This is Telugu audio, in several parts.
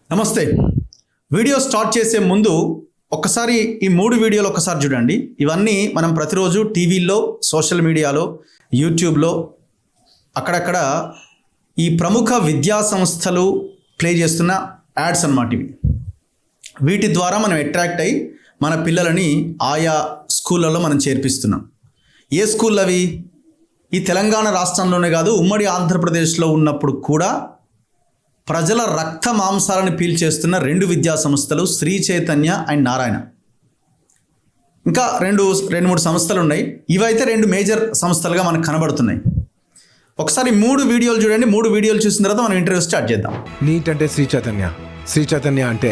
నమస్తే. వీడియో స్టార్ట్ చేసే ముందు ఒక్కసారి ఈ 3 వీడియోలు ఒకసారి చూడండి. ఇవన్నీ మనం ప్రతిరోజు టీవీల్లో, సోషల్ మీడియాలో, యూట్యూబ్లో అక్కడక్కడ ఈ ప్రముఖ విద్యా సంస్థలు ప్లే చేస్తున్న యాడ్స్ అన్నమాట ఇవి. వీటి ద్వారా మనం అట్రాక్ట్ అయ్యి మన పిల్లలని ఆయా స్కూళ్ళలో మనం చేర్పిస్తున్నాం. ఏ స్కూల్ అవి? ఈ తెలంగాణ రాష్ట్రంలోనే కాదు, ఉమ్మడి ఆంధ్రప్రదేశ్లో ఉన్నప్పుడు కూడా ప్రజల రక్త మాంసాలను పీల్చేస్తున్న 2 విద్యా సంస్థలు, శ్రీ చైతన్య అండ్ నారాయణ. ఇంకా రెండు మూడు సంస్థలు ఉన్నాయి. ఇవైతే 2 మేజర్ సంస్థలుగా మనకు కనబడుతున్నాయి. ఒకసారి 3 వీడియోలు చూడండి. 3 వీడియోలు చూసిన తర్వాత మనం ఇంటర్వ్యూ స్టార్ట్ చేద్దాం. నీట్ అంటే శ్రీ చైతన్య, శ్రీ చైతన్య అంటే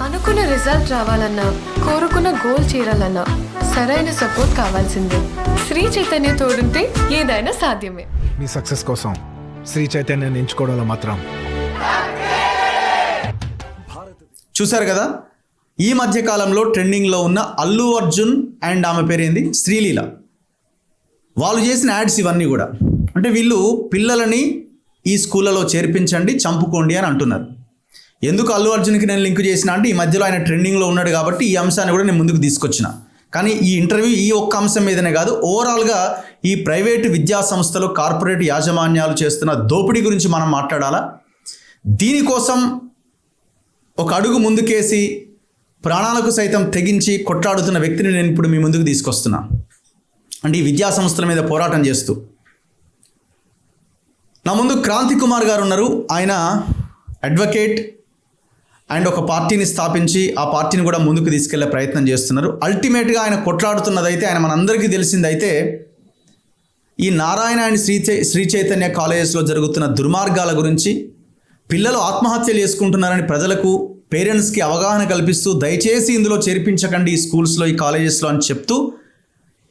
అనుకున్న రిజల్ట్ రావాలన్నా, కోరుకున్న గోల్ చేరాలన్నా సరైన సపోర్ట్ కావాల్సిందే. శ్రీ చైతన్య తోడుంటే ఏదైనా సాధ్యమే. మీ సక్సెస్ కోసం శ్రీ చైతన్యాన్ని ఎంచుకోవడంలో మాత్రం. చూశారు కదా, ఈ మధ్య కాలంలో ట్రెండింగ్లో ఉన్న అల్లు అర్జున్ అండ్ ఆమె పేరేంది, శ్రీలీల, వాళ్ళు చేసిన యాడ్స్ ఇవన్నీ కూడా. అంటే వీళ్ళు పిల్లలని ఈ స్కూళ్ళలో చేర్పించండి, చంపుకోండి అని అంటున్నారు. ఎందుకు అల్లు అర్జున్కి నేను లింక్ చేసిన అంటే, ఈ మధ్యలో ఆయన ట్రెండింగ్లో ఉన్నాడు కాబట్టి ఈ అంశాన్ని కూడా నేను ముందుకు తీసుకొచ్చిన. కానీ ఈ ఇంటర్వ్యూ ఈ ఒక్క అంశం మీదనే కాదు, ఓవరాల్గా ఈ ప్రైవేటు విద్యా సంస్థలు, కార్పొరేట్ యాజమాన్యాలు చేస్తున్న దోపిడీ గురించి మనం మాట్లాడాలా. దీనికోసం ఒక అడుగు ముందుకేసి ప్రాణాలకు సైతం తెగించి కొట్లాడుతున్న వ్యక్తిని నేను ఇప్పుడు మీ ముందుకు తీసుకొస్తున్నా. అంటే ఈ విద్యా సంస్థల మీద పోరాటం చేస్తూ. నా ముందు క్రాంతి కుమార్ గారు ఉన్నారు. ఆయన అడ్వకేట్ అండ్ ఒక పార్టీని స్థాపించి ఆ పార్టీని కూడా ముందుకు తీసుకెళ్లే ప్రయత్నం చేస్తున్నారు. అల్టిమేట్గా ఆయన కొట్లాడుతున్నదైతే, ఆయన మనందరికీ తెలిసిందైతే, ఈ నారాయణ అండ్ శ్రీ చైతన్య కాలేజెస్లో జరుగుతున్న దుర్మార్గాల గురించి, పిల్లలు ఆత్మహత్యలు చేసుకుంటున్నారని ప్రజలకు, పేరెంట్స్కి అవగాహన కల్పిస్తూ, దయచేసి ఇందులో చేర్పించకండి ఈ స్కూల్స్లో, ఈ కాలేజెస్లో అని చెప్తూ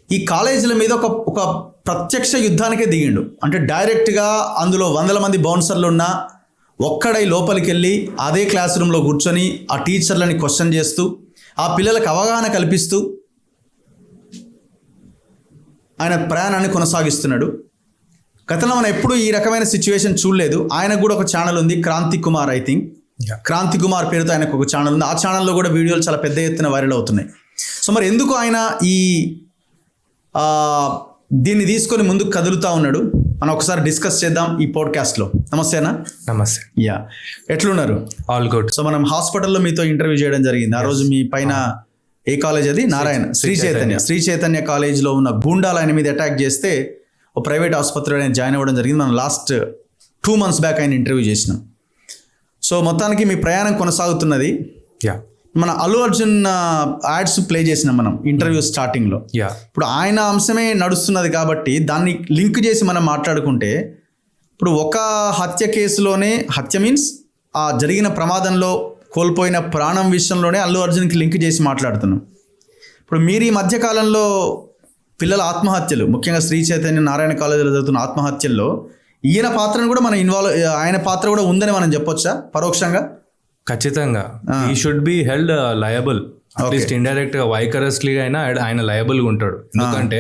ఈ కాలేజీల మీద ఒక ప్రత్యక్ష యుద్ధానికే దిగిండు. అంటే డైరెక్ట్గా అందులో 100 మంది బౌన్సర్లు ఉన్నా ఒక్కడై లోపలికి వెళ్ళి అదే క్లాస్ రూమ్లో కూర్చొని ఆ టీచర్లని క్వశ్చన్ చేస్తూ, ఆ పిల్లలకు అవగాహన కల్పిస్తూ ఆయన ప్రయాణాన్ని కొనసాగిస్తున్నాడు. గతంలో మనం ఎప్పుడు ఈ రకమైన సిచ్యువేషన్ చూడలేదు. ఆయనకు కూడా ఒక ఛానల్ ఉంది, క్రాంతి కుమార్, ఐ థింక్ క్రాంతి కుమార్ పేరుతో ఆయనకు ఒక ఛానల్ ఉంది. ఆ ఛానల్లో కూడా వీడియోలు చాలా పెద్ద ఎత్తున వైరల్ అవుతున్నాయి. సో మరి ఎందుకు ఆయన దీన్ని తీసుకొని ముందుకు కదులుతూ ఉన్నాడు, మనం ఒకసారి డిస్కస్ చేద్దాం ఈ పాడ్కాస్ట్లో. నమస్తే అన్న. నమస్తే. యా, ఎట్లున్నారు? All good. సో మనం హాస్పిటల్లో మీతో ఇంటర్వ్యూ చేయడం జరిగింది. ఆ రోజు మీ పైన ఏ కాలేజ్ అది? నారాయణ శ్రీ చైతన్య కాలేజ్లో ఉన్న గూండాలు ఆయన మీద అటాక్ చేస్తే ఒక ప్రైవేట్ ఆసుపత్రిలో ఆయన జాయిన్ అవ్వడం జరిగింది. మనం లాస్ట్ 2 months బ్యాక్ ఆయన ఇంటర్వ్యూ చేసినాం. సో మొత్తానికి మీ ప్రయాణం కొనసాగుతున్నది. యా, మన అల్లు అర్జున్ యాడ్స్ ప్లే చేసినాం మనం ఇంటర్వ్యూ స్టార్టింగ్లో. యా, ఇప్పుడు ఆయన అంశమే నడుస్తున్నది కాబట్టి దాన్ని లింక్ చేసి మనం మాట్లాడుకుంటే, ఇప్పుడు ఒక హత్య కేసులోనే, హత్య మీన్స్ ఆ జరిగిన ప్రమాదంలో కోల్పోయిన ప్రాణం విషయంలోనే అల్లు అర్జున్కి లింక్ చేసి మాట్లాడుతున్నాం. ఇప్పుడు మీరు ఈ మధ్యకాలంలో పిల్లల ఆత్మహత్యలు, ముఖ్యంగా శ్రీ చైతన్య నారాయణ కాలేజీలో జరుగుతున్న ఆత్మహత్యల్లో ఈయన పాత్రను కూడా మనం ఆయన పాత్ర కూడా ఉందని మనం చెప్పొచ్చా పరోక్షంగా? ఖచ్చితంగా. ఈ should be held liable, at least indirect గా, వైకరస్లీ అయినా ఆయన లయబుల్గా ఉంటాడు. ఎందుకంటే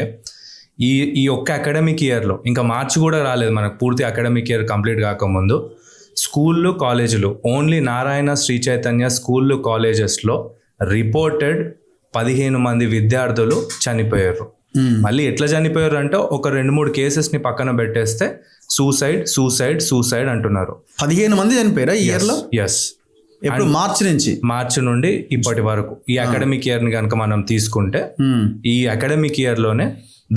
ఈ ఒక్క అకాడమిక్ ఇయర్లో, ఇంకా మార్చి కూడా రాలేదు మనకు పూర్తి అకాడమిక్ ఇయర్ కంప్లీట్ కాకముందు, స్కూళ్ళు, కాలేజీలు, ఓన్లీ నారాయణ శ్రీ చైతన్య స్కూళ్ళు, కాలేజెస్లో రిపోర్టెడ్ 15 మంది విద్యార్థులు చనిపోయారు. మళ్ళీ ఎట్లా చనిపోయారు అంటే, ఒక 2-3 కేసెస్ని పక్కన పెట్టేస్తే సూసైడ్ అంటున్నారు. 15 మంది చనిపోయారా ఈ ఇయర్లో? ఎస్. ఎప్పుడు? మార్చి నుండి ఇప్పటి వరకు ఈ అకాడమిక్ ఇయర్ ని కనుక మనం తీసుకుంటే, ఈ అకాడమిక్ ఇయర్ లోనే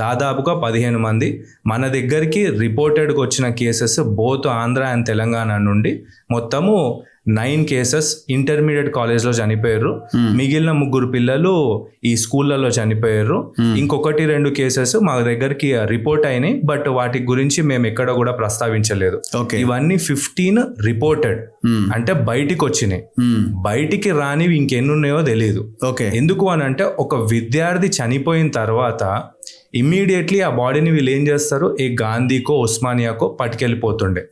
దాదాపుగా 15 మంది మన దగ్గరికి రిపోర్టెడ్గా వచ్చిన cases both Andhra and Telangana నుండి మొత్తము 9 కేసెస్ ఇంటర్మీడియట్ కాలేజ్లో చనిపోయారు. మిగిలిన 3 పిల్లలు ఈ స్కూళ్ళలో చనిపోయారు. ఇంకొకటి 2 కేసెస్ మా దగ్గరికి రిపోర్ట్ అయినాయి, బట్ వాటి గురించి మేము ఎక్కడ కూడా ప్రస్తావించలేదు. ఇవన్నీ 15 రిపోర్టెడ్, అంటే బయటికి వచ్చినాయి. బయటికి రానివి ఇంకెన్ని ఉన్నాయో తెలియదు. ఎందుకు అని అంటే, ఒక విద్యార్థి చనిపోయిన తర్వాత ఇమ్మీడియట్లీ ఆ బాడీని వీళ్ళు ఏం చేస్తారు, ఏ గాంధీకో ఉస్మానియాకో పట్టుకెళ్ళిపోతుండే.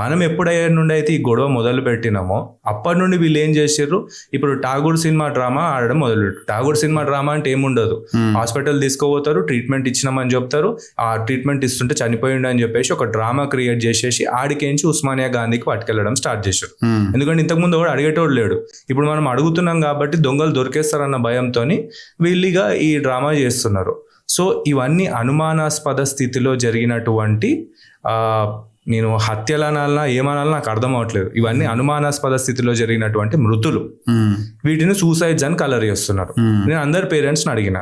మనం ఎప్పుడయ్యే నుండి అయితే ఈ గొడవ మొదలు పెట్టినామో అప్పటి నుండి వీళ్ళు ఏం చేసారు, ఇప్పుడు ఠాగూర్ సినిమా డ్రామా ఆడడం మొదలుపెట్టు. ఠాగూర్ సినిమా డ్రామా అంటే ఏముండదు, హాస్పిటల్ తీసుకోపోతారు, ట్రీట్మెంట్ ఇచ్చినామని చెప్తారు, ఆ ట్రీట్మెంట్ ఇస్తుంటే చనిపోయిండు అని చెప్పేసి ఒక డ్రామా క్రియేట్ చేసేసి ఆడికేంచి ఉస్మానియా గాంధీకి పట్టుకెళ్ళడం స్టార్ట్ చేశారు. ఎందుకంటే ఇంతకుముందు కూడా అడిగేటోడు లేడు, ఇప్పుడు మనం అడుగుతున్నాం కాబట్టి దొంగలు దొరికేస్తారన్న భయంతో వీళ్ళిగా ఈ డ్రామా చేస్తున్నారు. సో ఇవన్నీ అనుమానాస్పద స్థితిలో జరిగినటువంటి నేను హత్యలనాలన్నా ఏమనాలన్నా నాకు అర్థం అవట్లేదు. ఇవన్నీ అనుమానాస్పద స్థితిలో జరిగినటువంటి మృతులు, వీటిని సూసైడ్స్ అని కలర్ చేస్తున్నారు. నేను అందరు పేరెంట్స్ని అడిగిన,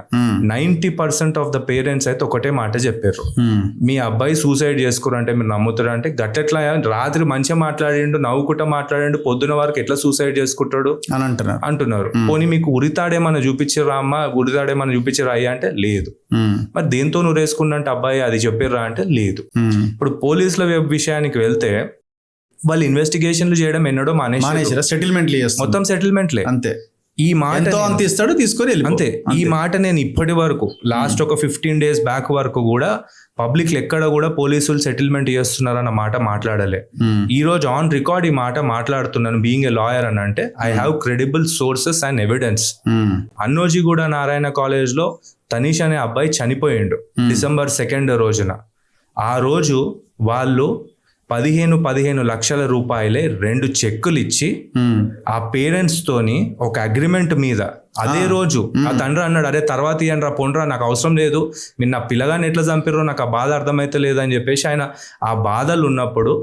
90% ఆఫ్ ద పేరెంట్స్ అయితే ఒకటే మాట చెప్పారు, మీ అబ్బాయి సూసైడ్ చేసుకురంటే మీరు నమ్ముతారు అంటే గట్టెట్లా, రాత్రి మంచిగా మాట్లాడిండు, నవ్వుకుంటా మాట్లాడిండు, పొద్దున వారికి ఎట్లా సూసైడ్ చేసుకుంటాడు అని అంటున్నారు. పోనీ మీకు ఉరితాడేమన్నా చూపించారా అమ్మ, ఉరితాడేమన్నా చూపించారా అయ్యా అంటే లేదు. మరి దేంతో నువ్వు వేసుకున్నంటే అబ్బాయి అది చెప్పారా అంటే లేదు. ఇప్పుడు పోలీసుల విషయానికి వెళ్తే వాళ్ళు ఇన్వెస్టిగేషన్లు చేయడం ఎన్నడో మానేశారు, సెటిల్మెంట్ మొత్తం సెటిల్మెంట్లే. అంతే, ఈ మాట అంత ఇస్తాడు తీసుకొని అంతే. ఈ మాట నేను ఇప్పటి వరకు లాస్ట్ ఒక 15 days బ్యాక్ వరకు కూడా పబ్లిక్ ఎక్కడ కూడా పోలీసులు సెటిల్మెంట్ చేస్తున్నారన్న మాట మాట్లాడలే. ఈ రోజు ఆన్ రికార్డ్ ఈ మాట మాట్లాడుతున్నాను, బీయింగ్ ఏ లాయర్ అని అంటే I have credible sources and evidence. Annojiguda Narayana college లో తనీష్ అనే అబ్బాయి చనిపోయిండు December 2 రోజున. ఆ రోజు వాళ్ళు 15 లక్షల రూపాయలే 2 చెక్కులు ఇచ్చి ఆ పేరెంట్స్ తోని ఒక అగ్రిమెంట్ మీద అదే రోజు ఆ తండ్రి అన్నాడు, అరే తర్వాత ఇయ్యండ్రా పోండ్రా, నాకు అవసరం లేదు, మీరు నా పిల్లగాని ఎట్లా చంపిర్రో నాకు ఆ బాధ అర్థమైతే లేదని చెప్పేసి ఆయన ఆ బాధలు ఉన్నప్పుడు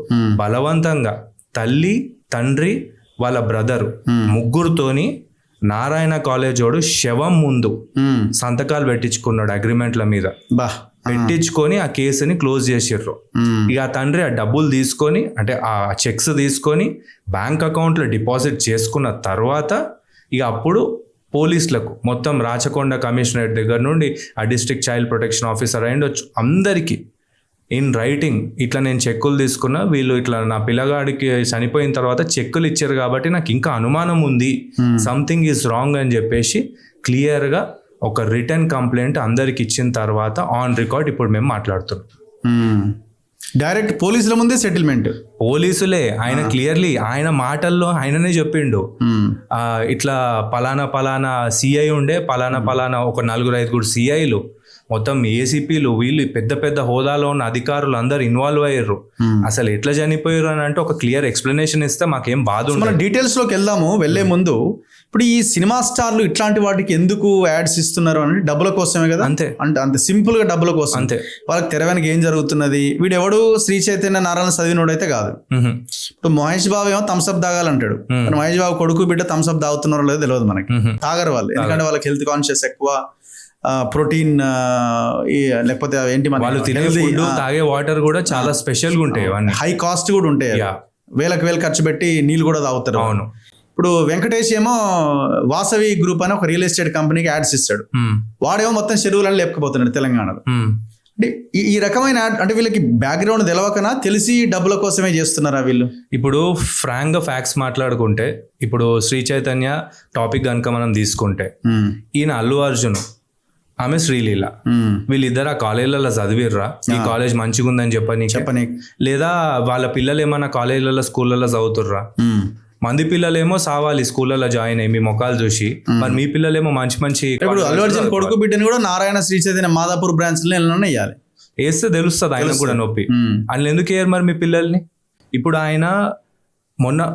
బలవంతంగా తల్లి, తండ్రి, వాళ్ళ బ్రదరు ముగ్గురుతోని నారాయణ కాలేజ్ వాడు శవం ముందు సంతకాలు పెట్టించుకున్నాడు అగ్రిమెంట్ల మీద. పెట్టించుకొని ఆ కేసుని క్లోజ్ చేసిర్రు. ఇక ఆ తండ్రి ఆ డబ్బులు తీసుకొని, అంటే ఆ చెక్స్ తీసుకొని బ్యాంక్ అకౌంట్లో డిపాజిట్ చేసుకున్న తర్వాత ఇక అప్పుడు పోలీసులకు మొత్తం రాచకొండ కమిషనరేట్ దగ్గర నుండి ఆ డిస్ట్రిక్ట్ చైల్డ్ ప్రొటెక్షన్ ఆఫీసర్ అయ్యిండొచ్చు అందరికీ ఇన్ రైటింగ్ ఇట్లా నేను చెక్కులు తీసుకున్నా, వీళ్ళు ఇట్లా నా పిల్లగాడికి చనిపోయిన తర్వాత చెక్కులు ఇచ్చారు కాబట్టి నాకు ఇంకా అనుమానం ఉంది, సంథింగ్ ఈజ్ రాంగ్ అని చెప్పేసి క్లియర్గా ఒక రిటర్న్ కంప్లైంట్ అందరికి ఇచ్చిన తర్వాత ఆన్ రికార్డ్ ఇప్పుడు మేము మాట్లాడుతున్నాం. డైరెక్ట్ పోలీసుల ముందే సెటిల్మెంట్, పోలీసులే. ఆయన క్లియర్లీ ఆయన మాటల్లో ఆయననే చెప్పిండు, ఇట్లా పలానా సిఐ ఉండే, పలానా ఒక 4-5 సిఐలు, మొత్తం ఏసీపీలు, వీళ్ళు పెద్ద పెద్ద హోదాలో ఉన్న అధికారులు అందరు ఇన్వాల్వ్ అయ్యారు. అసలు ఎట్లా చనిపోయారు అని అంటే ఒక క్లియర్ ఎక్స్ప్లెనేషన్ ఇస్తే మాకేం బాధ ఉండదు. మనం డీటెయిల్స్ లోకి వెళ్దాము. వెళ్లే ముందు ఇప్పుడు ఈ సినిమా స్టార్లు ఇట్లాంటి వాటికి ఎందుకు యాడ్స్ ఇస్తున్నారు అంటే డబ్బుల కోసమే కదా. అంతే, అంటే అంత సింపుల్ గా డబ్బుల కోసం. అంతే. వాళ్ళకి తెర వెనక ఏం జరుగుతున్నది, వీడు ఎవడు శ్రీ చైతన్య నారాయణ చదివినోడైతే కాదు. ఇప్పుడు మహేష్ బాబు ఏమో థమ్స్అప్ తాగాలంటాడు, మహేష్ బాబు కొడుకు బిడ్డ థమ్స్అప్ తాగుతున్నారో లేదో తెలియదు మనకి. తాగరు వాళ్ళు, ఎందుకంటే వాళ్ళకి హెల్త్ కాన్షియస్ ఎక్కువ, ప్రోటీన్ లేకపోతే ఏంటి వాళ్ళు తినే ఫుడ్, తాగే వాటర్ కూడా చాలా స్పెషల్ గా ఉంటాయి, హై కాస్ట్ కూడా ఉంటాయి, వేలకు ఖర్చు పెట్టి నీళ్ళు కూడా తాగుతారు. అవును. ఇప్పుడు వెంకటేష్ ఏమో వాసవి గ్రూప్ అని ఒక రియల్ ఎస్టేట్ కంపెనీకి యాడ్స్ ఇస్తాడు, వాడేమో మొత్తం చెరువులను లేపుకుపోతున్నాడు తెలంగాణలో. అంటే ఈ రకమైన అంటే వీళ్ళకి బ్యాక్గ్రౌండ్ తెలవకనా, తెలిసి డబ్బుల కోసమే చేస్తున్నారా వీళ్ళు? ఇప్పుడు ఫ్రాంక్ గా ఫ్యాక్ట్స్ మాట్లాడుకుంటే, ఇప్పుడు శ్రీ చైతన్య టాపిక్ కనుక మనం తీసుకుంటే, ఈయన అల్లు అర్జున్, ఆమె శ్రీలీల, వీళ్ళిద్దరు ఆ కాలేజీలలో చదివిర్రా, ఈ కాలేజ్ మంచిగా ఉందని చెప్పని, లేదా వాళ్ళ పిల్లలు ఏమన్నా కాలేజీలలో స్కూళ్ళలో చదువుతుర్రా? మంది పిల్లలేమో సావాలి స్కూళ్ళలో జాయిన్ అయ్యి మీ మొక్కలు చూసి, మరి మీ పిల్లలేమో మంచి ఇప్పుడు అల్లు అర్జున్ కొడుకు బిడ్డని కూడా నారాయణ శ్రీ చైతన్య మాదాపూర్ బ్రాంచ్ లో వేయాలి, వేస్తే తెలుస్తుంది ఆయన కూడా నొప్పి. అందులో ఎందుకు వేయరు మరి మీ పిల్లల్ని? ఇప్పుడు ఆయన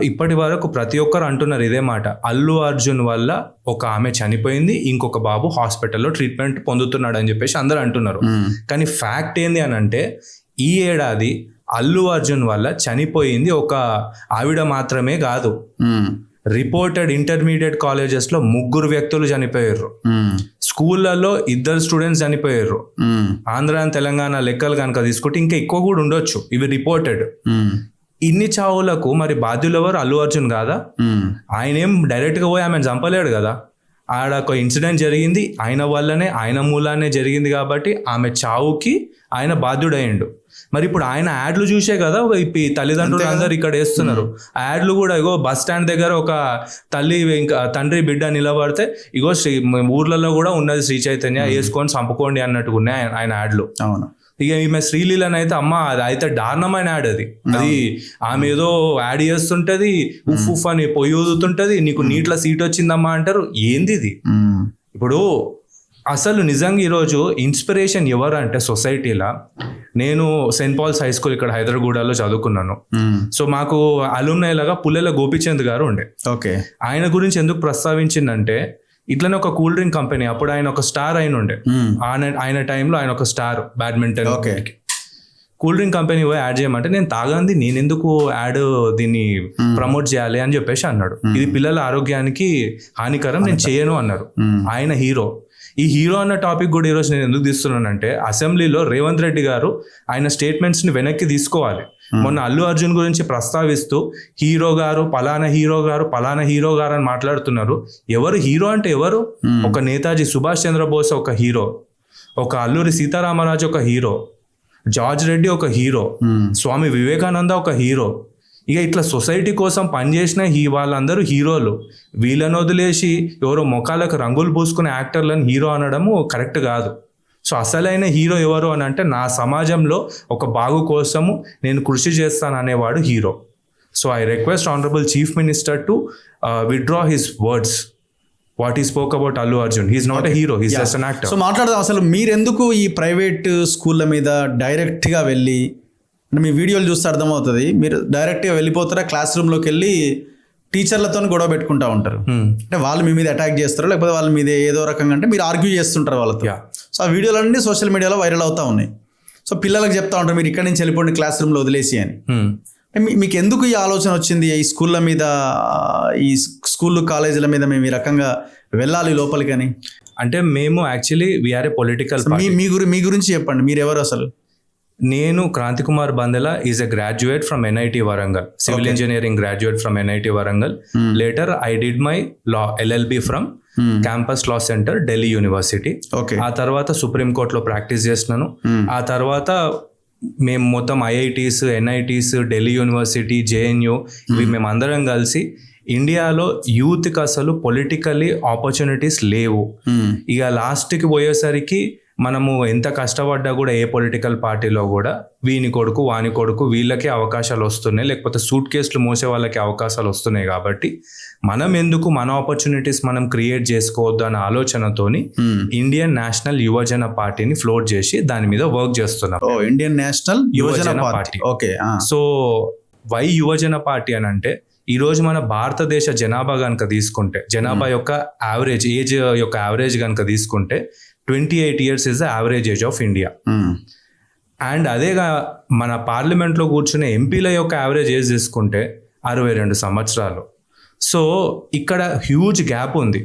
ఇప్పటి వరకు ప్రతి ఒక్కరు అంటున్నారు ఇదే మాట, అల్లు అర్జున్ వల్ల ఒక ఆమె చనిపోయింది, ఇంకొక బాబు హాస్పిటల్లో ట్రీట్మెంట్ పొందుతున్నాడు అని చెప్పేసి అందరు అంటున్నారు. కానీ ఫ్యాక్ట్ ఏంది అని అంటే, ఈ ఏడాది అల్లు అర్జున్ వల్ల చనిపోయింది ఒక ఆవిడ మాత్రమే కాదు, రిపోర్టెడ్ ఇంటర్మీడియట్ కాలేజెస్ లో 3 వ్యక్తులు చనిపోయారు, స్కూళ్ళలో 2 స్టూడెంట్స్ చనిపోయారు. ఆంధ్ర అండ్ తెలంగాణ లెక్కలు కనుక తీసుకుంటే ఇంకా ఎక్కువ కూడా ఉండొచ్చు, ఇవి రిపోర్టెడ్. ఇన్ని చావులకు మరి బాధ్యులు ఎవరు? అల్లు అర్జున్ కాదా? ఆయన ఏం డైరెక్ట్ గా పోయి ఆమెను చంపలేడు కదా, ఆడ ఒక ఇన్సిడెంట్ జరిగింది, ఆయన వల్లనే ఆయన మూలానే జరిగింది కాబట్టి ఆమె చావుకి ఆయన బాధ్యుడయ్యిండు. మరి ఇప్పుడు ఆయన యాడ్లు చూసే కదా ఈ తల్లిదండ్రులు అందరు ఇక్కడ వేస్తున్నారు. ఆ యాడ్లు కూడా ఇగో బస్ స్టాండ్ దగ్గర ఒక తల్లి ఇంకా తండ్రి బిడ్డ నిలబడితే ఇగో ఊర్లలో కూడా ఉన్నది శ్రీ చైతన్య, వేసుకొని చంపుకోండి అన్నట్టుగా ఉన్నాయి ఆయన యాడ్లు. అవును. ఇక ఈమె శ్రీలీలని అయితే అమ్మ అది అయితే దారుణమైన యాడ్ అది ఆమె ఏదో యాడ్ చేస్తుంటది, ఉఫ్ ఉఫ్ అని పొయ్యి ఊదుతుంటది, నీకు నీట్ల సీట్ వచ్చిందమ్మా అంటారు. ఏంది ఇది? ఇప్పుడు అసలు నిజంగా ఈరోజు ఇన్స్పిరేషన్ ఎవరు అంటే సొసైటీలో, నేను సెయింట్ పాల్స్ హై స్కూల్ ఇక్కడ హైదరాబాద్లో చదువుకున్నాను. సో మాకు అలుమ్నై లాగా పుల్లెల గోపిచంద్ గారు ఉండే. ఓకే. ఆయన గురించి ఎందుకు ప్రస్తావించిందంటే, ఇట్లనే ఒక కూల్ డ్రింక్ కంపెనీ, అప్పుడు ఆయన ఒక స్టార్ అయిన ఉండే. ఆయన టైంలో ఆయన ఒక star badminton. Cool drink company పోయి యాడ్ చేయమంటే నేను తాగంది, నేను ఎందుకు యాడ్ దీన్ని ప్రమోట్ చేయాలి అని చెప్పేసి అన్నాడు. ఇది పిల్లల ఆరోగ్యానికి హానికరం, నేను చేయను అన్నారు. ఆయన హీరో. ఈ హీరో అన్న టాపిక్ కూడా ఈరోజు నేను ఎందుకు తీస్తున్నానంటే, అసెంబ్లీలో రేవంత్ రెడ్డి గారు ఆయన స్టేట్మెంట్స్ ని వెనక్కి తీసుకోవాలి. మొన్న అల్లు అర్జున్ గురించి ప్రస్తావిస్తూ హీరో గారు పలానా హీరో గారు పలానా హీరో గారు అని మాట్లాడుతున్నారు. ఎవరు హీరో అంటే ఎవరు? ఒక నేతాజీ సుభాష్ చంద్రబోస్ ఒక హీరో, ఒక అల్లూరి సీతారామరాజు ఒక హీరో, జార్జ్ రెడ్డి ఒక హీరో, స్వామి వివేకానంద ఒక హీరో. ఇక ఇట్లా సొసైటీ కోసం పనిచేసిన వాళ్ళందరూ హీరోలు. వీళ్ళని వదిలేసి ఎవరో మొఖాలకు రంగులు పూసుకునే యాక్టర్లను హీరో అనడము కరెక్ట్ కాదు. సో అసలైన హీరో ఎవరు అని అంటే, నా సమాజంలో ఒక బాగు కోసము నేను కృషి చేస్తాను అనేవాడు hero. So I request honourable chief minister to withdraw his words what he spoke about Allu Arjun. He's not a hero, he's just an actor. So మాట్లాడదాం, అసలు మీరెందుకు ఈ ప్రైవేట్ స్కూళ్ళ మీద డైరెక్ట్గా వెళ్ళి, మీ వీడియోలు చూస్తే అర్థమవుతుంది, మీరు డైరెక్ట్గా వెళ్ళిపోతారా క్లాస్ రూమ్లోకి వెళ్ళి టీచర్లతో గొడవ పెట్టుకుంటా ఉంటారు. అంటే వాళ్ళు మీ మీద అటాక్ చేస్తారు, లేకపోతే వాళ్ళ మీద ఏదో రకంగా అంటే మీరు ఆర్గ్యూ చేస్తుంటారు వాళ్ళతో. సో ఆ వీడియోలన్నీ సోషల్ మీడియాలో వైరల్ అవుతా ఉన్నాయి. సో పిల్లలకు చెప్తా ఉంటారు మీరు ఇక్కడి నుంచి వెళ్ళిపోండి క్లాస్ రూమ్లో వదిలేసి అని. మీకు ఎందుకు ఈ ఆలోచన వచ్చింది ఈ స్కూళ్ళ మీద, ఈ స్కూళ్ళు కాలేజీల మీద మేము ఈ రకంగా వెళ్ళాలి లోపలికి అని? అంటే మేము యాక్చువల్లీ వీఆర్ ఏ పొలిటికల్. మీ గురించి చెప్పండి, మీరు ఎవరు అసలు? నేను Kranti Kumar Bandela is a graduate from NIT Warangal, civil engineering graduate from NIT Warangal. Later I did my law LLB from campus law centre Delhi university. ఆ తర్వాత సుప్రీం కోర్టులో ప్రాక్టీస్ చేసినాను. ఆ తర్వాత మేము మొత్తం IITs, NITs, Delhi university, JNU ఇవి మేము అందరం కలిసి ఇండియాలో యూత్కి అసలు పొలిటికల్లీ ఆపర్చునిటీస్ లేవు. ఇక లాస్ట్కి పోయేసరికి మనము ఎంత కష్టపడ్డా కూడా ఏ పొలిటికల్ పార్టీలో కూడా వీని కొడుకు వాని కొడుకు వీళ్ళకే అవకాశాలు వస్తున్నాయి, లేకపోతే సూట్ కేసులు మోసే వాళ్ళకి అవకాశాలు వస్తున్నాయి. కాబట్టి మనం ఎందుకు మన ఆపర్చునిటీస్ మనం క్రియేట్ చేసుకోవద్దు అనే ఆలోచనతోని ఇండియన్ నేషనల్ యువజన పార్టీని ఫ్లోట్ చేసి దాని మీద వర్క్ చేస్తున్నాం. ఇండియన్ నేషనల్ యువజన పార్టీ. ఓకే. సో వై యువజన పార్టీ అని అంటే, ఈరోజు మన భారతదేశ జనాభా కనుక తీసుకుంటే, జనాభా యొక్క యావరేజ్ ఏజ్ యొక్క యావరేజ్ కనుక తీసుకుంటే 28 years is the average age of India. And అదేగా మన పార్లమెంట్లో కూర్చునే ఎంపీల యొక్క యావరేజ్ ఏజ్ తీసుకుంటే 62 సంవత్సరాలు. సో ఇక్కడ హ్యూజ్ గ్యాప్ ఉంది.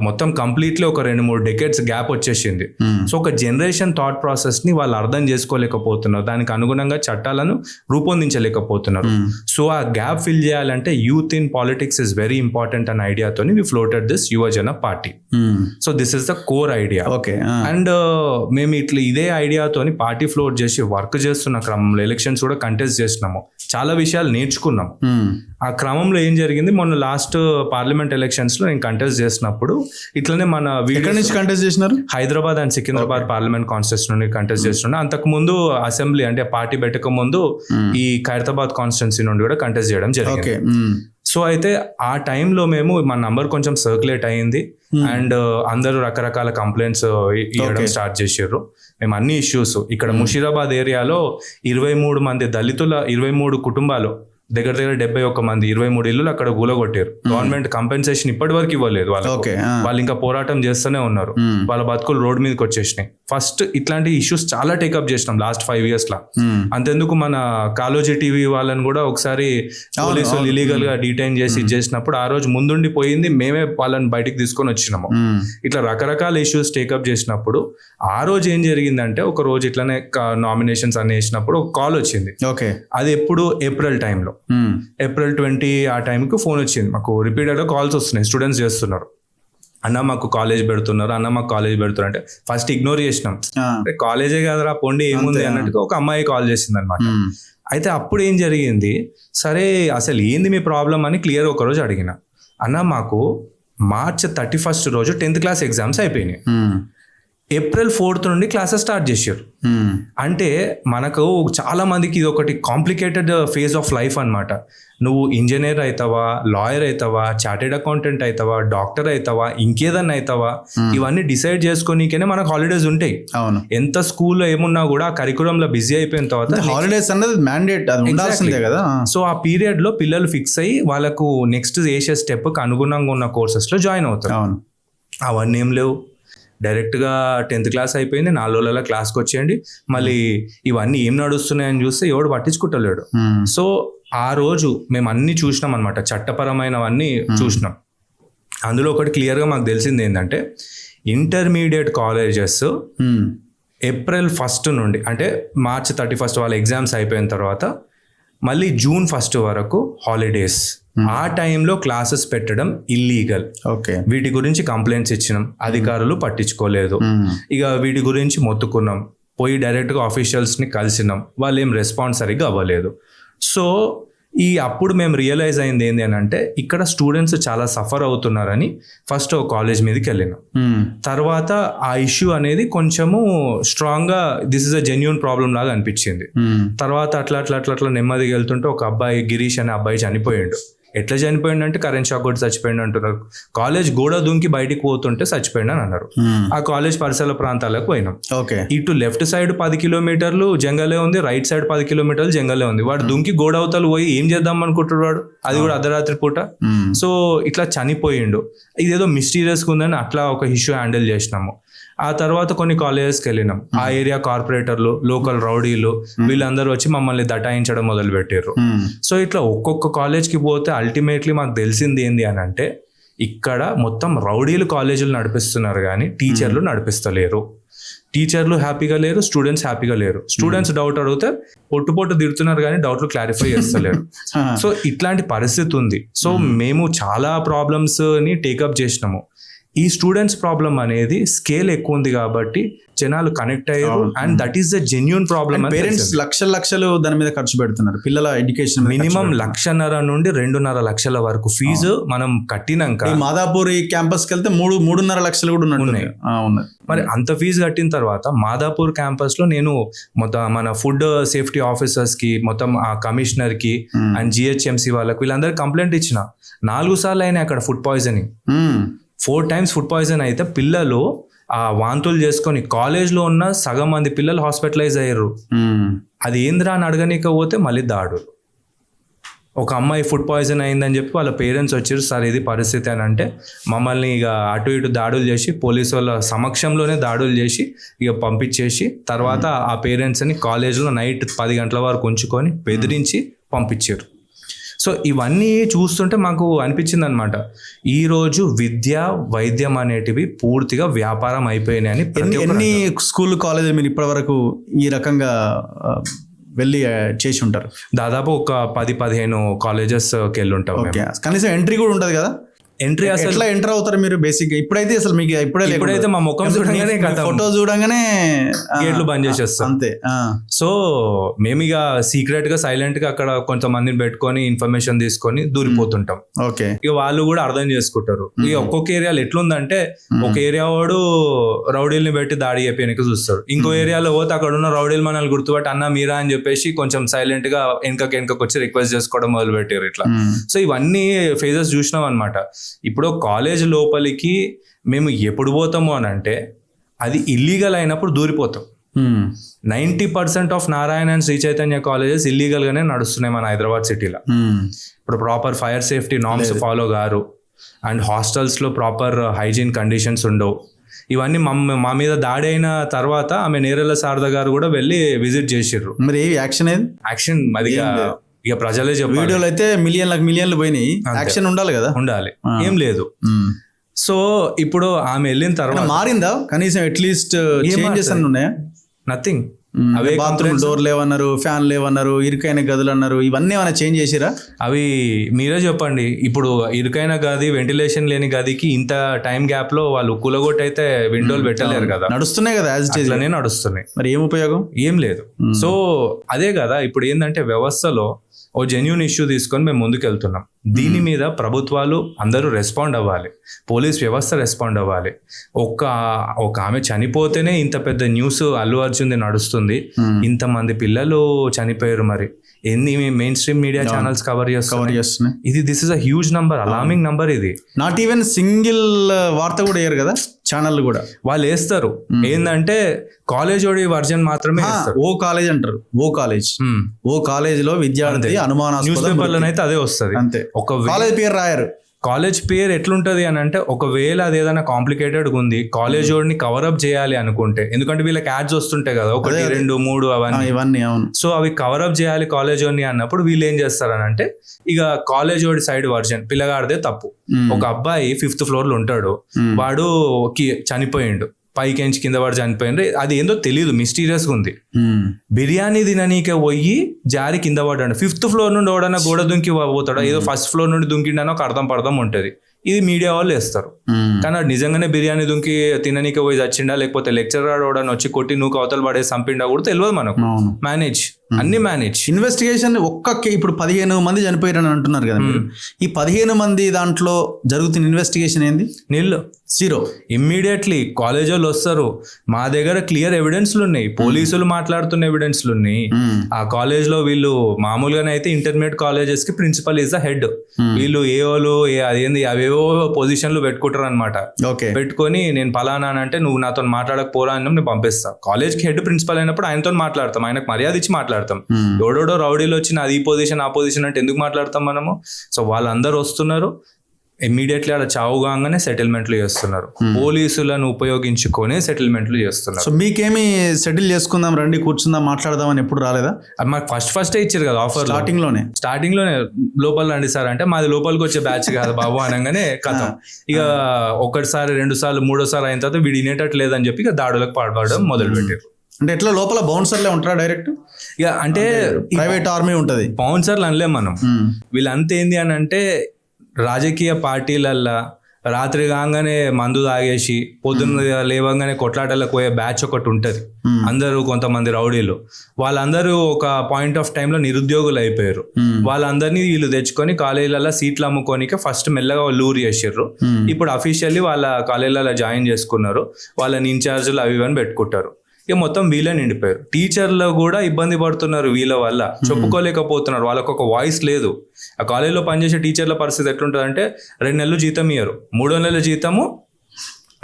మొత్తం కంప్లీట్లీ ఒక 2-3 decades గ్యాప్ వచ్చేసింది. సో ఒక జనరేషన్ థాట్ ప్రాసెస్ ని వాళ్ళు అర్థం చేసుకోలేకపోతున్నారు, దానికి అనుగుణంగా చట్టాలను రూపొందించలేకపోతున్నారు. సో ఆ గ్యాప్ ఫిల్ చేయాలంటే youth in politics is very important అనే ఐడియాతోని వి ఫ్లోటెడ్ దిస్ యువజన party. So this is the core idea. And మేము ఇట్లా ఇదే ఐడియాతోని పార్టీ ఫ్లోట్ చేసి వర్క్ చేస్తున్న క్రమంలో ఎలక్షన్స్ కూడా కంటెస్ట్ చేసినాము, చాలా విషయాలు నేర్చుకున్నాము. ఆ క్రమంలో ఏం జరిగింది, మొన్న లాస్ట్ పార్లమెంట్ ఎలక్షన్స్ లో నేను కంటెస్ట్ చేసినప్పుడు ఇట్లనే మన నుంచి కంటెస్ట్ చేసినారు, Hyderabad and Secunderabad parliament constituency నుండి కంటెస్ట్ చేస్తున్నా. అంతకు ముందు అసెంబ్లీ అంటే పార్టీ పెట్టక ముందు ఈ ఖైరతాబాద్ కాన్స్టిట్యున్సీ నుండి కూడా కంటెస్ట్ చేయడం జరిగింది. సో అయితే ఆ టైంలో మేము మన నంబర్ కొంచెం సర్క్యులేట్ అయ్యింది అండ్ అందరూ రకరకాల కంప్లైంట్స్ ఇవ్వడం స్టార్ట్ చేసారు. మేము అన్ని ఇష్యూస్ ఇక్కడ ముషీరాబాద్ ఏరియాలో 23 మంది దళితుల 23 కుటుంబాలు దగ్గర 71 మంది 23 ఇల్లులు అక్కడ కూలగొట్టారు. గవర్నమెంట్ కంపెన్సేషన్ ఇప్పటి వరకు ఇవ్వలేదు వాళ్ళు ఇంకా పోరాటం చేస్తూనే ఉన్నారు. వాళ్ళ బతుకులు రోడ్ మీదకి వచ్చేసినాయి. ఫస్ట్ ఇట్లాంటి ఇష్యూస్ చాలా టేకప్ చేసినాం లాస్ట్ 5 years లా. అంతెందుకు మన కాలోజీ టీవీ వాళ్ళని కూడా ఒకసారి పోలీసులు ఇలీగల్ గా డిటైన్ చేసి చేసినప్పుడు ఆ రోజు ముందుండి పోయింది మేమే వాళ్ళని బయటికి తీసుకొని వచ్చినాము. ఇట్లా రకరకాల ఇష్యూస్ టేకప్ చేసినప్పుడు ఆ రోజు ఏం జరిగిందంటే, ఒక రోజు ఇట్లానే నామినేషన్స్ అన్ని వేసినప్పుడు ఒక కాల్ వచ్చింది. అది ఎప్పుడు ఏప్రిల్ టైంలో, April 20 ఆ టైంకి ఫోన్ వచ్చింది మాకు. రిపీటెడ్ గా కాల్స్ వస్తున్నాయి, స్టూడెంట్స్ చేస్తున్నారు. అన్న మాకు కాలేజ్ పెడుతున్నారు, అన్న మాకు కాలేజ్ పెడుతున్నారు అంటే ఫస్ట్ ఇగ్నోర్ చేసినాం. కాలేజే కదరా పొండి ఏముంది అన్నట్టుగా ఒక అమ్మాయి కాల్ చేసింది అనమాట. అయితే అప్పుడు ఏం జరిగింది, సరే అసలు ఏంది మీ ప్రాబ్లం అని క్లియర్ ఒకరోజు అడిగిన. అన్న మాకు March 31 రోజు 10th క్లాస్ ఎగ్జామ్స్ అయిపోయినాయి, April 4th నుండి క్లాసెస్ స్టార్ట్ చేశారు. అంటే మనకు చాలా మందికి ఇది ఒకటి కాంప్లికేటెడ్ ఫేజ్ ఆఫ్ లైఫ్ అన్నమాట. నువ్వు ఇంజనీర్ అవుతావా, లాయర్ అవుతావా, చార్టెడ్ అకౌంటెంట్ అవుతావా, డాక్టర్ అవుతావా, ఇంకేదన్నా అవుతావా, ఇవన్నీ డిసైడ్ చేసుకోనీకనే మనకు హాలిడేస్ ఉంటాయి. అవును, ఎంత స్కూల్లో ఏమున్నా కూడా ఆ కరికులంలో బిజీ అయిపోయిన తర్వాత హాలిడేస్ అన్నది మ్యాండేట్, అది ఉండాల్సిందే కదా. సో ఆ పీరియడ్ లో పిల్లలు ఫిక్స్ అయ్యి వాళ్ళకు నెక్స్ట్ చేసే స్టెప్ కి అనుగుణంగా ఉన్న కోర్సెస్ లో జాయిన్ అవుతారు. అవును, అవన్నీ ఏం లేవు. డైరెక్ట్గా 10th క్లాస్ అయిపోయింది, 4 రోజుల క్లాస్కి వచ్చేయండి, మళ్ళీ ఇవన్నీ ఏం నడుస్తున్నాయని చూస్తే ఎవడు పట్టించుకుంటలేడు. సో ఆ రోజు మేము అన్ని చూసినాం అనమాట, చట్టపరమైనవన్నీ చూసినాం. అందులో ఒకటి క్లియర్గా మాకు తెలిసింది ఏంటంటే, ఇంటర్మీడియట్ కాలేజెస్ April 1 నుండి అంటే March 31 వాళ్ళ ఎగ్జామ్స్ అయిపోయిన తర్వాత మళ్ళీ June 1 వరకు హాలిడేస్. ఆ టైంలో క్లాసెస్ పెట్టడం ఇల్లీగల్. ఓకే, వీటి గురించి కంప్లైంట్స్ ఇచ్చినాం, అధికారులు పట్టించుకోలేదు. ఇక వీటి గురించి మొత్తుకున్నాం, పోయి డైరెక్ట్గా ఆఫీషియల్స్ని కలిసినాం, వాళ్ళు ఏం రెస్పాన్స్ సరిగ్గా అవ్వలేదు. సో అప్పుడు మేము రియలైజ్ అయింది ఏంటి అని అంటే, ఇక్కడ స్టూడెంట్స్ చాలా సఫర్ అవుతున్నారని ఫస్ట్ ఒక కాలేజ్ మీదకి వెళ్ళినాం. తర్వాత ఆ ఇష్యూ అనేది కొంచెము స్ట్రాంగ్గా this is a genuine problem లాగా అనిపించింది. తర్వాత అట్లా నెమ్మదిగా వెళ్తుంటే ఒక అబ్బాయి, గిరీష్ అనే అబ్బాయి చనిపోయాడు. ఎట్లా చనిపోయిండు అంటే కరెంట్ షాక్ కొట్టి చచ్చిపోయిండు అంటున్నారు. కాలేజ్ గోడ దుంకి బయటికి పోతుంటే చచ్చిపోయిండు అని అన్నారు. ఆ కాలేజ్ పరిసర ప్రాంతాలకు పోయినాం. ఓకే, ఇటు లెఫ్ట్ సైడ్ 10 కిలోమీటర్లు జంగలే ఉంది, రైట్ సైడ్ 10 కిలోమీటర్లు జంగలే ఉంది. వాడు దుంకి గోడ అవతలు పోయి ఏం చేద్దాం అనుకుంటాడు వాడు, అది కూడా అర్ధరాత్రి పూట. సో ఇట్లా చనిపోయిండు, ఇదేదో మిస్టీరియస్గా ఉందని అట్లా ఒక ఇష్యూ హ్యాండిల్ చేసినాము. ఆ తర్వాత కొన్ని కాలేజెస్కి వెళ్ళినాం. ఆ ఏరియా కార్పొరేటర్లు, లోకల్ రౌడీలు వీళ్ళందరూ వచ్చి మమ్మల్ని దటాయించడం మొదలు పెట్టారు. సో ఇట్లా ఒక్కొక్క కాలేజ్కి పోతే అల్టిమేట్లీ మాకు తెలిసింది ఏంది అని అంటే, ఇక్కడ మొత్తం రౌడీలు కాలేజీలు నడిపిస్తున్నారు కానీ టీచర్లు నడిపిస్తలేరు. టీచర్లు హ్యాపీగా లేరు, స్టూడెంట్స్ హ్యాపీగా లేరు. స్టూడెంట్స్ డౌట్ అడిగితే పొట్టు తిడుతున్నారు కానీ డౌట్లు క్లారిఫై చేస్తలేరు. సో ఇట్లాంటి పరిస్థితి ఉంది. సో మేము చాలా ప్రాబ్లమ్స్ ని టేకప్ చేసినాము. ఈ స్టూడెంట్స్ ప్రాబ్లం అనేది స్కేల్ ఎక్కువ ఉంది కాబట్టి జనాలు కనెక్ట్ అయ్యారు. And that is the genuine problem. Parents లక్షలు దాని మీద ఖర్చు పెడుతున్నారు, పిల్లల ఎడ్యుకేషన్ మినిమం 1.5 నుండి 2.5 లక్షల వరకు ఫీజు మనం కట్టినాక. మాదాపూర్ ఈ క్యాంపస్కి వెళ్తే 3.5 లక్షలు కూడా ఉన్నాయి. మరి అంత ఫీజు కట్టిన తర్వాత మాదాపూర్ క్యాంపస్ లో నేను మొత్తం మన ఫుడ్ సేఫ్టీ ఆఫీసర్స్ కి, మొత్తం ఆ కమిషనర్ కి అండ్ GHMC వాళ్ళకి వీళ్ళందరికీ కంప్లైంట్ ఇచ్చిన. 4 సార్లు అయినాయి అక్కడ food poisoning. 4 times food poison అయితే పిల్లలు ఆ వాంతులు చేసుకొని కాలేజ్లో ఉన్న సగం మంది పిల్లలు హాస్పిటలైజ్ అయ్యారు. అది ఏంద్రా అని అడగనీకపోతే మళ్ళీ దాడులు. ఒక అమ్మాయి ఫుడ్ పాయిజన్ అయిందని చెప్పి వాళ్ళ పేరెంట్స్ వచ్చారు, సార్ ఇది పరిస్థితి అని అంటే మమ్మల్ని ఇక అటు ఇటు దాడులు చేసి, పోలీసు వాళ్ళ సమక్షంలోనే దాడులు చేసి ఇక పంపించేసి, తర్వాత ఆ పేరెంట్స్ని కాలేజ్లో నైట్ 10 గంటల వరకు ఉంచుకొని బెదిరించి పంపించారు. సో ఇవన్నీ చూస్తుంటే మాకు అనిపించింది అనమాట, ఈరోజు విద్య వైద్యం అనేటివి పూర్తిగా వ్యాపారం అయిపోయినాయని. ఎన్ని స్కూల్ కాలేజ్ మీరు ఇప్పటి వరకు ఈ రకంగా వెళ్ళి చేసి ఉంటారు? దాదాపు ఒక 10-15 కాలేజెస్కి వెళ్ళి ఉంటాం. కనీసం ఎంట్రీ కూడా ఉంటుంది కదా? ఎంట్రీ అసలు ఎట్లా ఎంటర్ అవుతారు మీరు బేసిక్? ఇప్పుడైతే అసలు మీకు ఇప్పుడైతే మా ముఖం చూడగానే, ఫోటో చూడగానే గేట్లు బంద్ చేసేస్తాం అంతే. సో మేము ఇక సీక్రెట్ గా సైలెంట్ గా అక్కడ కొంతమందిని పెట్టుకొని ఇన్ఫర్మేషన్ తీసుకొని దూరిపోతుంటాం. ఓకే, ఇక వాళ్ళు కూడా అర్థం చేసుకుంటారు. ఇక ఒక్కొక్క ఏరియాలో ఎట్లుందంటే, ఒక ఏరియా వాడు రౌడీల్ని పెట్టి దాడి చేయడానికి చూస్తాడు, ఇంకో ఏరియాలో పోతే అక్కడ ఉన్న రౌడీలు మనల్ని గుర్తుపట్టి అన్న మీరా అని చెప్పేసి కొంచెం సైలెంట్ గా వెనకకి వచ్చి రిక్వెస్ట్ చేసుకోవడం మొదలు పెట్టారు ఇట్లా. సో ఇవన్నీ ఫేజెస్ చూసినాం అనమాట. ఇప్పుడు కాలేజ్ లోపలికి మేము ఎప్పుడు పోతాము అని అంటే, అది ఇల్లీగల్ అయినప్పుడు దూరిపోతాం. 90% of Narayana and Sri Chaitanya colleges illegal గానే నడుస్తున్నాయి మన హైదరాబాద్ సిటీలో. ఇప్పుడు proper fire safety norms follow గారు, అండ్ హాస్టల్స్ లో ప్రాపర్ హైజీన్ కండిషన్స్ ఉండవు. ఇవన్నీ మా మీద దాడి అయిన తర్వాత ఆమె నేరెల శారద గారు కూడా వెళ్ళి విజిట్ చేసిర్రు. మరి యాక్షన్ అది ఇక ప్రజలే చెప్పారు. వీడియోలు అయితే మిలియన్లు పోయినాయి, యాక్షన్ ఉండాలి కదా? ఉండాలి, ఏం లేదు. సో ఇప్పుడు ఆమె వెళ్ళిన తర్వాత మారిందా? కనీసం అట్లీస్ట్ చేంజెస్ అన్నీ ఉన్నాయా? నథింగ్. అవే బాత్రూమ్ డోర్ లేవన్నారు, ఫ్యాన్ లేవన్నారు, ఇరుకైన గదులు అన్నారు. ఇవన్నీ ఏమైనా చేంజ్ చేసిరా? అవి మీరే చెప్పండి. ఇప్పుడు ఇరుకైన గది, వెంటిలేషన్ లేని గదికి ఇంత టైం గ్యాప్ లో వాళ్ళు కూలగొట్టయితే విండోలు పెట్టలేరు కదా, నడుస్తున్నాయి కదా యాజ్ ఇట్ ఈజ్. అట్లనే నడుస్తున్నాయి. మరి ఏం ఉపయోగం? ఏం లేదు. సో అదే కదా ఇప్పుడు ఏంటంటే వ్యవస్థలో ఓ జెన్యూన్ ఇష్యూ తీసుకొని మేము ముందుకు వెళ్తున్నాం. దీని మీద ప్రభుత్వాలు అందరూ రెస్పాండ్ అవ్వాలి, పోలీస్ వ్యవస్థ రెస్పాండ్ అవ్వాలి. ఒక ఆమె చనిపోతేనే ఇంత పెద్ద న్యూస్ అల్లు అర్జున్ది నడుస్తుంది, ఇంతమంది పిల్లలు చనిపోయారు. మరి ఎన్ని main stream media channels cover చేస్తున్నాయి? ఇది this is a huge number, alarming number. ఇది నాట్ ఈవెన్ సింగిల్ వార్త కూడా వేయరు కదా ఛానల్ కూడా. వాళ్ళు వేస్తారు ఏంటంటే కాలేజ్ వర్జన్ మాత్రమే వేస్తారు. ఓ కాలేజ్ అంటారు, ఓ కాలేజ్ లో విద్యార్థి అనుమానాస్పద న్యూస్ పేపర్లో అయితే అదే వస్తుంది. అంతే, ఒక కాలేజ్ పేరు రాయరు. కాలేజ్ పేరు ఎట్లుంటది అని అంటే, ఒకవేళ అది ఏదైనా కాంప్లికేటెడ్ ఉంది, కాలేజ్ వాడిని కవరప్ చేయాలి అనుకుంటే, ఎందుకంటే వీళ్ళకి యాడ్స్ వస్తుంటాయి కదా 1, 2, 3 ఇవన్నీ. అవును. సో అవి కవరప్ చేయాలి కాలేజ్ వాడిని అన్నప్పుడు వీళ్ళు ఏం చేస్తారని అంటే, ఇక కాలేజ్ వాడి సైడ్ వర్జన్ పిల్లగాడిదే తప్పు. ఒక అబ్బాయి 5th floor లో ఉంటాడు, వాడు చనిపోయిండు, పైకెంచి కింద పడి చనిపోయింది. అది ఏందో తెలియదు, మిస్టీరియస్ గా ఉంది. బిర్యానీ తిననీకే పోయి జారి కింద పడ్డాడు. 5th floor నుండి ఎవడన్నా గోడ దుంకి పోతాడు, ఏదో 1st floor నుండి దుంకిండనో ఒక అర్థం ఉంటది. ఇది మీడియా వాళ్ళు వేస్తారు. కానీ నిజంగానే బిర్యానీ దుంకి తిననీకే పోయి చచ్చిండా, లేకపోతే లెక్చరర్ వాడని వచ్చి కొట్టి నువ్వు అవతల పడేసి చంపిండా కూడా తెలియదు మనకు. మేనేజ్ అన్ని మేనేజ్. ఇన్వెస్టిగేషన్ ఇప్పుడు 15 మంది చనిపోయారని అంటున్నారు కదా, ఈ 15 మంది దాంట్లో జరుగుతున్న ఇన్వెస్టిగేషన్ ఏంది? నీళ్ళు జీరో. ఇమ్మీడియట్లీ కాలేజ్ వాళ్ళు వస్తారు, మా దగ్గర క్లియర్ ఎవిడెన్స్లు ఉన్నాయి, పోలీసులు మాట్లాడుతున్న ఎవిడెన్స్లు ఉన్నాయి. ఆ కాలేజ్ లో వీళ్ళు మామూలుగానైతే ఇంటర్మీడియట్ కాలేజెస్ కి ప్రిన్సిపల్ ఈజ్ ద హెడ్. వీళ్ళు ఏఓలు అదేంది అవేవో పొజిషన్లు పెట్టుకుంటారు అనమాట. పెట్టుకొని నేను పలానా అంటే నువ్వు నాతో మాట్లాడకపోరా అని నేను పంపిస్తా. కాలేజ్ కి హెడ్ ప్రిన్సిపల్ అయినప్పుడు ఆయనతో మాట్లాడతాం, ఆయనకు మర్యాద ఇచ్చి మాట్లాడతాం. ఎవడోడో రౌడీలో వచ్చి నాది ఈ పొజిషన్ ఆ పొజిషన్ అంటే ఎందుకు మాట్లాడతాం మనము? సో వాళ్ళందరూ వస్తున్నారు, ఇమ్మీడియట్లీ అలా చావుగానే సెటిల్మెంట్లు చేస్తున్నారు, పోలీసులను ఉపయోగించుకొని సెటిల్మెంట్లు చేస్తున్నారు. సో మీకేమి సెటిల్ చేసుకుందాం రండి కూర్చుందాం మాట్లాడదాం అని ఎప్పుడు రాలేదా? అది మాకు ఫస్టే ఇచ్చారు కదా ఆఫర్. స్టార్టింగ్ లోనే లోపల రండి సార్ అంటే, మాది లోపలికి వచ్చే బ్యాచ్ కాదు బాబు అనగానే కథ. ఇక 1 సారి 2 సార్లు 3వ సారి అయిన తర్వాత వీడు వినేటట్టు లేదని చెప్పి ఇక దాడులకు పాల్పడడం మొదలు పెట్టారు. అంటే ఎట్లా లోపల బౌన్సర్లే ఉంటారా డైరెక్ట్? ఇక అంటే ప్రైవేట్ ఆర్మీ ఉంటది, బౌన్సర్లు అనలేం మనం. వీళ్ళంతా ఏంది అని అంటే, రాజకీయ పార్టీలల్లా రాత్రి కాగానే మందు తాగేసి పొద్దున్న లేవగానే కొట్లాటలకు పోయే బ్యాచ్ ఒకటి ఉంటుంది. అందరూ కొంతమంది రౌడీలు, వాళ్ళందరూ ఒక పాయింట్ ఆఫ్ టైంలో నిరుద్యోగులు అయిపోయారు. వాళ్ళందరినీ వీళ్ళు తెచ్చుకొని కాలేజీలలో సీట్లు అమ్ముకోనికే ఫస్ట్ మెల్లగా లూర్ చేసారు. ఇప్పుడు అఫీషియల్లీ వాళ్ళ కాలేజీలలో జాయిన్ చేసుకున్నారు, వాళ్ళని ఇన్ఛార్జీలు అవి ఇవన్నీ పెట్టుకుంటారు. ఇక మొత్తం వీళ్ళే నిండిపోయారు. టీచర్లు కూడా ఇబ్బంది పడుతున్నారు వీళ్ళ వల్ల, చెప్పుకోలేకపోతున్నారు, వాళ్ళకు ఒక వాయిస్ లేదు. ఆ కాలేజీలో పనిచేసే టీచర్ల పరిస్థితి ఎట్లుంటుంది అంటే, 2 నెలలు జీతం ఇయ్యరు, 3వ నెల జీతము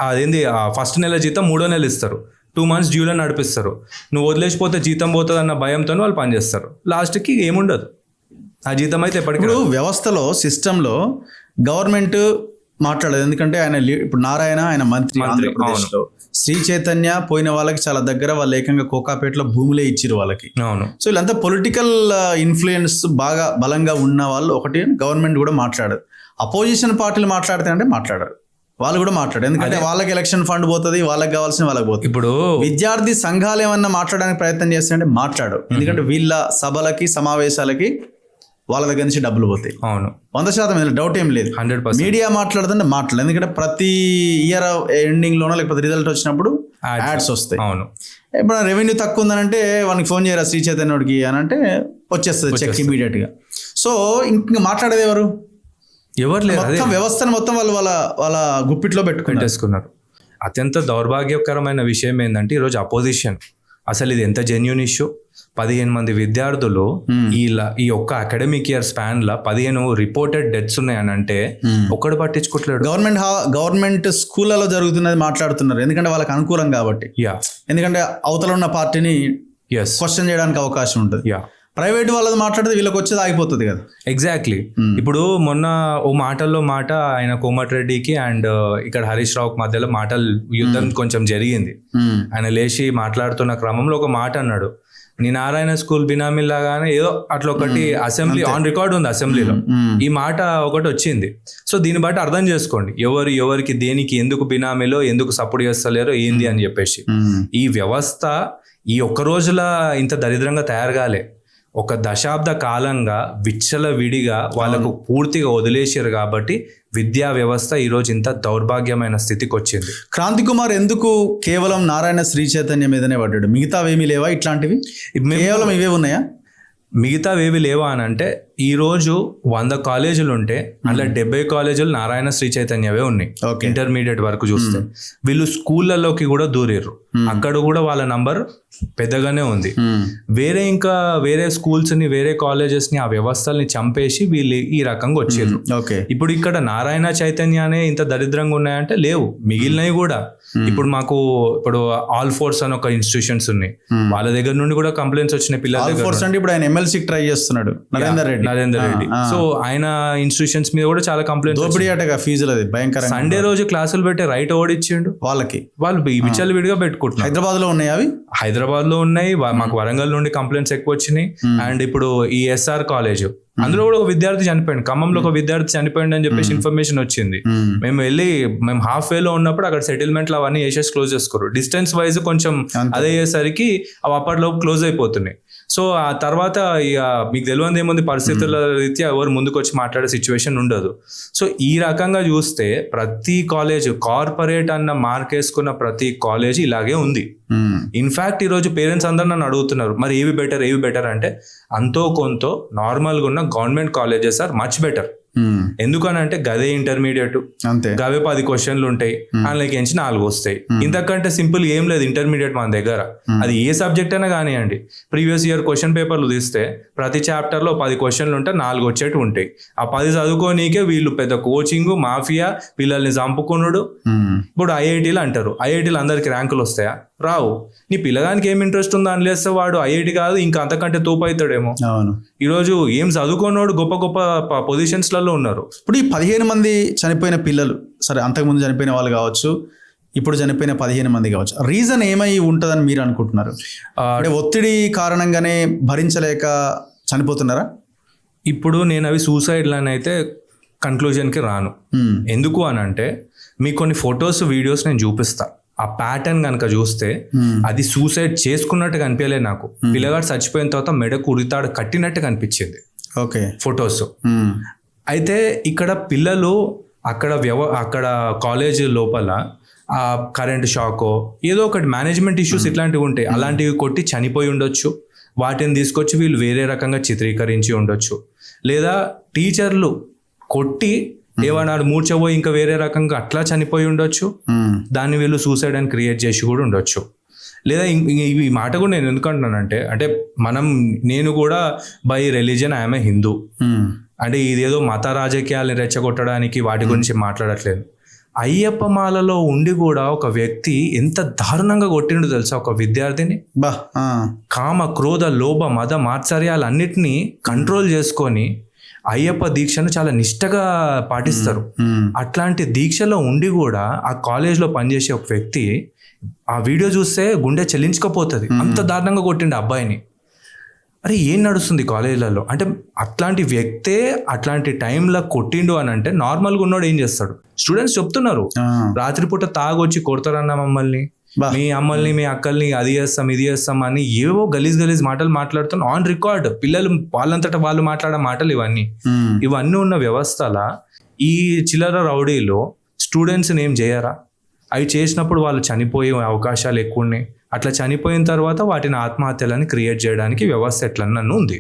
అదేంది 1st నెల జీతం 3వ నెల ఇస్తారు, 2 months డ్యూలో నడిపిస్తారు. నువ్వు వదిలేసిపోతే జీతం పోతుంది అన్న భయంతో వాళ్ళు పనిచేస్తారు. లాస్ట్కి ఏముండదు, ఆ జీతం అయితే ఎప్పటికీ. వ్యవస్థలో సిస్టంలో గవర్నమెంట్ మాట్లాడదు, ఎందుకంటే ఆయన ఇప్పుడు నారాయణ ఆయన మంత్రి ఆంధ్రప్రదేశ్లో, శ్రీ చైతన్య పోయిన వాళ్ళకి చాలా దగ్గర, వాళ్ళు ఏకంగా కోకాపేటలో భూములే ఇచ్చిరు వాళ్ళకి. అవును. సో వీళ్ళంతా పొలిటికల్ ఇన్ఫ్లుయెన్స్ బాగా బలంగా ఉన్న వాళ్ళు. ఒకటి గవర్నమెంట్ కూడా మాట్లాడదు, అపోజిషన్ పార్టీలు మాట్లాడితే అంటే మాట్లాడరు, వాళ్ళు కూడా మాట్లాడారు, ఎందుకంటే వాళ్ళకి ఎలక్షన్ ఫండ్ పోతుంది, వాళ్ళకి కావాల్సిన వాళ్ళకి పోతుంది. ఇప్పుడు విద్యార్థి సంఘాలు ఏమన్నా మాట్లాడడానికి ప్రయత్నం చేస్తాయంటే మాట్లాడరు, ఎందుకంటే వీళ్ళ సభలకి సమావేశాలకి వాళ్ళ దగ్గర నుంచి డబ్బులు పోతాయి. అవును, 100% డౌట్ ఏం లేదు. 100%. మీడియా మాట్లాడుతుంటే మాట్లాడదు, ఎందుకంటే ప్రతి ఇయర్ ఎండింగ్ లోనో లేకపోతే రిజల్ట్ వచ్చినప్పుడు యాడ్స్ వస్తాయి. అవును. ఇప్పుడు రెవెన్యూ తక్కువ ఉందనంటే వానికి ఫోన్ చేయరా శ్రీ చైతన్యుడికి అని అంటే వచ్చేస్తుంది చెక్ ఇమీడియట్ గా. సో ఇంకా మాట్లాడేది ఎవరు లేదు, మొత్తం వ్యవస్థను మొత్తం వాళ్ళు వాళ్ళ గుప్పిట్లో పెట్టేసుకున్నారు. అత్యంత దౌర్భాగ్యకరమైన విషయం ఏంటంటే, ఈరోజు అపోజిషన్ అసలు ఇది ఎంత జెన్యూన్ ఇష్యూ. 15 మంది విద్యార్థులు ఈ ఒక్క అకాడమిక్ ఇయర్ స్పాన్ లా 15 రిపోర్టెడ్ డెత్స్ ఉన్నాయని అంటే ఒక్కడు పట్టించుకోవట్లేదు. గవర్నమెంట్ స్కూళ్ళలో జరుగుతున్నది మాట్లాడుతున్నారు, ఎందుకంటే వాళ్ళకి అనుకూలం కాబట్టి. ఎందుకంటే అవతల ఉన్న పార్టీని క్వశ్చన్ చేయడానికి అవకాశం ఉంటుంది. ప్రైవేట్ వాళ్ళది మాట్లాడితే వీళ్ళకి వచ్చేది ఆగిపోతుంది కదా. ఎగ్జాక్ట్లీ. ఇప్పుడు మొన్న ఓ మాటల్లో మాట ఆయన కోమటిరెడ్డికి అండ్ ఇక్కడ హరీష్ రావుకి మధ్యలో మాటల యుద్ధం కొంచెం జరిగింది. ఆయన లేచి మాట్లాడుతున్న క్రమంలో ఒక మాట అన్నాడు, నీ నారాయణ స్కూల్ బినామీ లాగానే ఏదో అట్లా ఒకటి అసెంబ్లీ ఆన్ రికార్డ్ ఉంది అసెంబ్లీలో ఈ మాట ఒకటి వచ్చింది. సో దీన్ని బట్టి అర్థం చేసుకోండి ఎవరికి దేనికి ఎందుకు బినామీలో ఎందుకు సపోర్ట్ చేస్తలేరో ఏంది అని చెప్పేసి. ఈ వ్యవస్థ ఈ ఒక్క రోజుల ఇంత దరిద్రంగా తయారు కాలే, ఒక దశాబ్ద కాలంగా విచ్చల విడిగా వాళ్ళకు పూర్తిగా వదిలేసారు కాబట్టి విద్యా వ్యవస్థ ఈరోజు ఇంత దౌర్భాగ్యమైన స్థితికి వచ్చింది. క్రాంతి కుమార్ ఎందుకు కేవలం నారాయణ శ్రీ చైతన్య మీదనే పడ్డాడు? మిగతావేమీ లేవా ఇట్లాంటివి? కేవలం ఇవే ఉన్నాయా? మిగతావేవి లేవా అని అంటే ఈరోజు 100 కాలేజీలు ఉంటే అందులో 70 కాలేజీలు నారాయణ శ్రీ చైతన్యవే ఉన్నాయి. ఇంటర్మీడియట్ వరకు చూస్తే వీళ్ళు స్కూళ్ళలోకి కూడా దూరేరు, అక్కడ కూడా వాళ్ళ నంబర్ పెద్దగానే ఉంది. వేరే స్కూల్స్ ని వేరే కాలేజెస్ ని ఆ వ్యవస్థల్ని చంపేసి వీళ్ళు ఈ రకంగా వచ్చారు. ఇప్పుడు ఇక్కడ నారాయణ చైతన్యనే ఇంత దరిద్రంగా ఉన్నాయంటే లేవు, మిగిలినవి కూడా. ఇప్పుడు ఆల్ ఫోర్స్ అని ఒక ఇన్స్టిట్యూషన్స్ ఉన్నాయి, వాళ్ళ దగ్గర నుండి కూడా కంప్లైంట్స్ వచ్చినాయి పిల్లల దగ్గర. ఇప్పుడు ఆయన ఎమ్మెల్సీ ట్రై చేస్తున్నాడు నరేందర్ రెడ్డి. సో ఆయన ఇన్స్టిట్యూషన్స్ మీద కూడా చాలా కంప్లైంట్స్. ఫీజులు భయంకర. సండే రోజు క్లాసులు పెట్టే రైట్ ఓడిచ్చిండు వాళ్ళు విచ్చలు విడిగా పెట్టుకుంటున్నారు. హైదరాబాద్ లో ఉన్నాయి అవి, హైదరాబాద్ లో ఉన్నాయి. మాకు వరంగల్ నుండి కంప్లైంట్స్ ఎక్కువ వచ్చినాయి. అండ్ ఇప్పుడు ఈ ఎస్ఆర్ కాలేజ్ అందులో కూడా ఒక విద్యార్థి చనిపోయింది, ఖమ్మంలో ఒక విద్యార్థి చనిపోయింది అని చెప్పేసి ఇన్ఫర్మేషన్ వచ్చింది. మేము హాఫ్ వేలో ఉన్నప్పుడు అక్కడ సెటిల్మెంట్లు అవన్నీ వేసేసి క్లోజ్ చేసుకోరు. డిస్టెన్స్ వైజ్ కొంచెం అదే అయ్యేసరికి అవి అప్పటిలోపు క్లోజ్ అయిపోతున్నాయి. సో ఆ తర్వాత ఇక మీకు తెలియదు ఏముంది, పరిస్థితుల రీత్యా ఎవరు ముందుకు వచ్చి మాట్లాడే సిచ్యువేషన్ ఉండదు. సో ఈ రకంగా చూస్తే ప్రతి కాలేజ్ కార్పొరేట్ అన్న మార్క్ వేసుకున్న ప్రతి కాలేజ్ ఇలాగే ఉంది. ఇన్ఫాక్ట్ ఈరోజు పేరెంట్స్ అందరూ నన్ను అడుగుతున్నారు మరి ఏవి బెటర్ అంటే అంతో కొంత నార్మల్గా ఉన్న government colleges are much better. ఎందుకనంటే గదే ఇంటర్మీడియట్, గవే 10 క్వశ్చన్లు ఉంటాయి, అందులోకి ఎంచి 4 వస్తాయి. ఇంతకంటే సింపుల్ ఏం లేదు ఇంటర్మీడియట్ మన దగ్గర. అది ఏ సబ్జెక్ట్ అయినా కానివ్వండి, ప్రీవియస్ ఇయర్ క్వశ్చన్ పేపర్లు తీస్తే ప్రతి చాప్టర్ లో 10 క్వశ్చన్లు ఉంటే 4 వచ్చేట్టు ఉంటాయి. ఆ 10 చదువుకోనీకే వీళ్ళు పెద్ద కోచింగ్ మాఫియా పిల్లల్ని చంపుకున్నాడు. ఇప్పుడు ఐఐటీలు అంటారు, ఐఐటీలు అందరికి ర్యాంకులు వస్తాయా? రావు. నీ పిల్లగానికి ఏం ఇంట్రెస్ట్ ఉందో అని లేస్తే వాడు ఐఐటి కాదు ఇంకా అంతకంటే తోపు అవుతాడేమో. ఈరోజు ఏం చదువుకున్నాడు గొప్ప గొప్ప పొజిషన్స్ లలో ఉన్నారు. ఇప్పుడు ఈ 15 మంది చనిపోయిన పిల్లలు, సరే అంతకుముందు చనిపోయిన వాళ్ళు కావచ్చు, ఇప్పుడు చనిపోయిన 15 మంది కావచ్చు, రీజన్ ఏమై ఉంటుందని మీరు అనుకుంటున్నారు? అంటే ఒత్తిడి కారణంగానే భరించలేక చనిపోతున్నారా? ఇప్పుడు నేను అవి సూసైడ్లని అయితే కన్క్లూజన్కి రాను. ఎందుకు అని అంటే మీకు కొన్ని ఫొటోస్ వీడియోస్ నేను చూపిస్తా. ఆ ప్యాటర్న్ కనుక చూస్తే అది సూసైడ్ చేసుకున్నట్టు కనిపించలేదు నాకు. పిల్లగాడు చచ్చిపోయిన తర్వాత మెడకు ఉరితాడు కట్టినట్టు కనిపించింది ఫొటోస్. అయితే ఇక్కడ పిల్లలు అక్కడ కాలేజ్ లోపల ఆ కరెంట్ షాకో ఏదో ఒకటి మేనేజ్మెంట్ ఇష్యూస్ ఇట్లాంటివి ఉంటాయి, అలాంటివి కొట్టి చనిపోయి ఉండొచ్చు. వాటిని తీసుకొచ్చి వీళ్ళు వేరే రకంగా చిత్రీకరించి ఉండొచ్చు. లేదా టీచర్లు కొట్టి ఏమన్నాడు మూర్చపోయి ఇంకా వేరే రకంగా అట్లా చనిపోయి ఉండొచ్చు. దాన్ని వీళ్ళు సూసైడ్ అని క్రియేట్ చేసి కూడా ఉండొచ్చు. లేదా ఈ మాట కూడా నేను ఎందుకు అంటున్నానంటే నేను కూడా by religion I'm a Hindu. అంటే ఇదేదో మత రాజకీయాలను రెచ్చగొట్టడానికి వాటి గురించి మాట్లాడట్లేదు. అయ్యప్ప మాలలో ఉండి కూడా ఒక వ్యక్తి ఎంత దారుణంగా కొట్టిండు తెలుసా ఒక విద్యార్థిని. కామ క్రోధ లోభ మద మాత్సర్యాలన్నిటినీ కంట్రోల్ చేసుకొని అయ్యప్ప దీక్షను చాలా నిష్టగా పాటిస్తారు. అట్లాంటి దీక్షలో ఉండి కూడా ఆ కాలేజ్లో పనిచేసే ఒక వ్యక్తి ఆ వీడియో చూస్తే గుండె చెల్లించకపోతుంది, అంత దారుణంగా కొట్టిండు అబ్బాయిని. అరే ఏం నడుస్తుంది కాలేజీలలో? అంటే అట్లాంటి వ్యక్తే అట్లాంటి టైంలో కొట్టిండు అని అంటే నార్మల్గా ఉన్నోడు ఏం చేస్తాడు? స్టూడెంట్స్ చెప్తున్నారు రాత్రిపూట తాగొచ్చి కొడతారన్న మమ్మల్ని, మీ అమ్మల్ని మీ అక్కల్ని అది చేస్తాం ఇది చేస్తాం అని ఏవో గలీజ్ మాటలు మాట్లాడుతాను ఆన్ రికార్డ్. పిల్లలు వాళ్ళంతటా వాళ్ళు మాట్లాడే మాటలు ఇవన్నీ ఉన్న వ్యవస్థల ఈ చిల్లర రౌడీలో స్టూడెంట్స్ని ఏం చేయరా? అవి చేసినప్పుడు వాళ్ళు చనిపోయే అవకాశాలు ఎక్కువ ఉన్నాయి. అట్లా చనిపోయిన తర్వాత వాటిని ఆత్మహత్యలని క్రియేట్ చేయడానికి వ్యవస్థ ఎట్లన్నా ఉంది.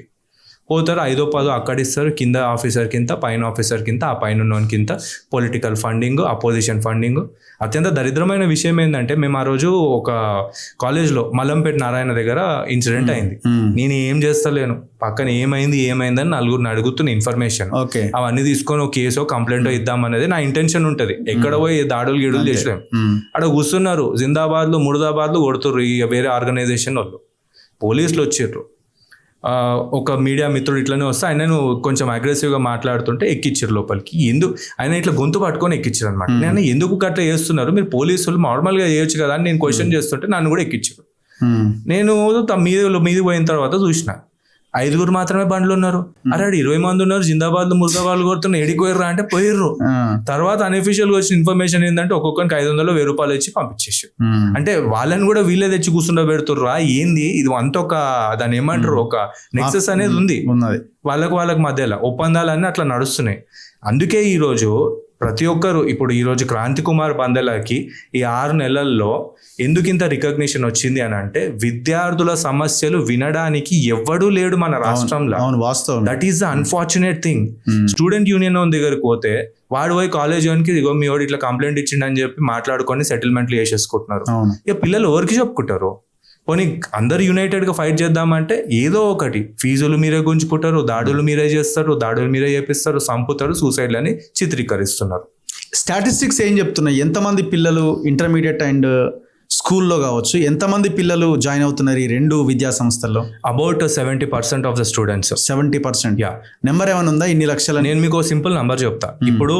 పోతారు 5-10 అక్కడిస్తారు, కింద ఆఫీసర్ కింద పైన ఆఫీసర్ కింద ఆ పైన ఉన్నోని కింద పొలిటికల్ ఫండింగ్ అపోజిషన్ ఫండింగ్. అత్యంత దరిద్రమైన విషయం ఏంటంటే మేము ఆ రోజు ఒక కాలేజ్లో మల్లంపేట నారాయణ దగ్గర ఇన్సిడెంట్ అయింది. నేను ఏం చేస్తలేను, పక్కన ఏమైందని నలుగురిని అడుగుతున్న ఇన్ఫర్మేషన్ అవన్నీ తీసుకొని ఒక కేసో కంప్లైంటో ఇద్దాం అనేది నా ఇంటెన్షన్ ఉంటుంది. ఎక్కడ పోయి దాడులు గిడులు చేసలేము. అక్కడ కూర్చున్నారు జిందాబాద్లు ముర్దాబాద్లు కొడుతుర్రు ఈ వేరే ఆర్గనైజేషన్ వాళ్ళు. పోలీసులు వచ్చిర్రు, ఒక మీడియా మిత్రుడు ఇట్లనే వస్తే ఆయనను కొంచెం అగ్రెసివ్గా మాట్లాడుతుంటే ఎక్కిచ్చారు లోపలికి. ఆయన ఇట్లా గొంతు పట్టుకొని ఎక్కిచ్చారు అనమాట. నేను ఎందుకు అట్లా చేస్తున్నారు, మీరు పోలీసులు నార్మల్గా చేయొచ్చు కదా అని నేను క్వశ్చన్ చేస్తుంటే నన్ను కూడా ఎక్కిచ్చారు. నేను మీది పోయిన తర్వాత చూసిన 5 మాత్రమే బండ్లు ఉన్నారు. అరే 20 మంది ఉన్నారు, జిందాబాద్ ముర్దాబాద్ కొడుతున్న ఎడిపోయారు అంటే పోయిర్రు. తర్వాత అన్అఫీషియల్ గా వచ్చిన ఇన్ఫర్మేషన్ ఏంటంటే ఒక్కొక్కరికి 500 1000 ఇచ్చి పంపించేసి, అంటే వాళ్ళని కూడా వీళ్ళే తెచ్చి కూర్చుండో పెడుతుర్రా ఏంది ఇది అంత ఒక దాన్ని ఏమంటారు ఒక నెక్సెస్ అనేది ఉంది వాళ్ళకి మధ్యలో ఒప్పందాలన్నీ అట్లా నడుస్తున్నాయి. అందుకే ఈరోజు ప్రతి ఒక్కరు ఇప్పుడు ఈరోజు క్రాంతి కుమార్ బందెలకి ఈ 6 నెలల్లో ఎందుకు ఇంత రికగ్నిషన్ వచ్చింది అని అంటే విద్యార్థుల సమస్యలు వినడానికి ఎవ్వడూ లేడు మన రాష్ట్రంలో. That is the unfortunate thing. Student union దగ్గరికి పోతే వాడు పోయి కాలేజ్ వానికి ఇగో మీ వాడు ఇట్లా కంప్లైంట్ ఇచ్చిండని చెప్పి మాట్లాడుకొని సెటిల్మెంట్లు చేసేసుకుంటున్నారు. ఇక పిల్లలు ఎవరికి చెప్పుకుంటారు? పోనీ అందరు యునైటెడ్ గా ఫైట్ చేద్దామంటే ఏదో ఒకటి ఫీజులు మీరే గుంజుకుంటారు, దాడులు మీరే చేస్తారు, దాడులు మీరే చేపిస్తారు, సంపుతారు, సూసైడ్లని చిత్రీకరిస్తున్నారు. స్టాటిస్టిక్స్ ఏం చెప్తున్నాయి? ఎంతమంది పిల్లలు ఇంటర్మీడియట్ అండ్ స్కూల్లో కావచ్చు ఎంతమంది పిల్లలు జాయిన్ అవుతున్నారు ఈ 2 విద్యా సంస్థల్లో? About 70% of the students. 70%. Yeah. Number ఏమైనా ఉందా ఇన్ని లక్షల? నేను మీకు సింపుల్ నెంబర్ చెప్తా. ఇప్పుడు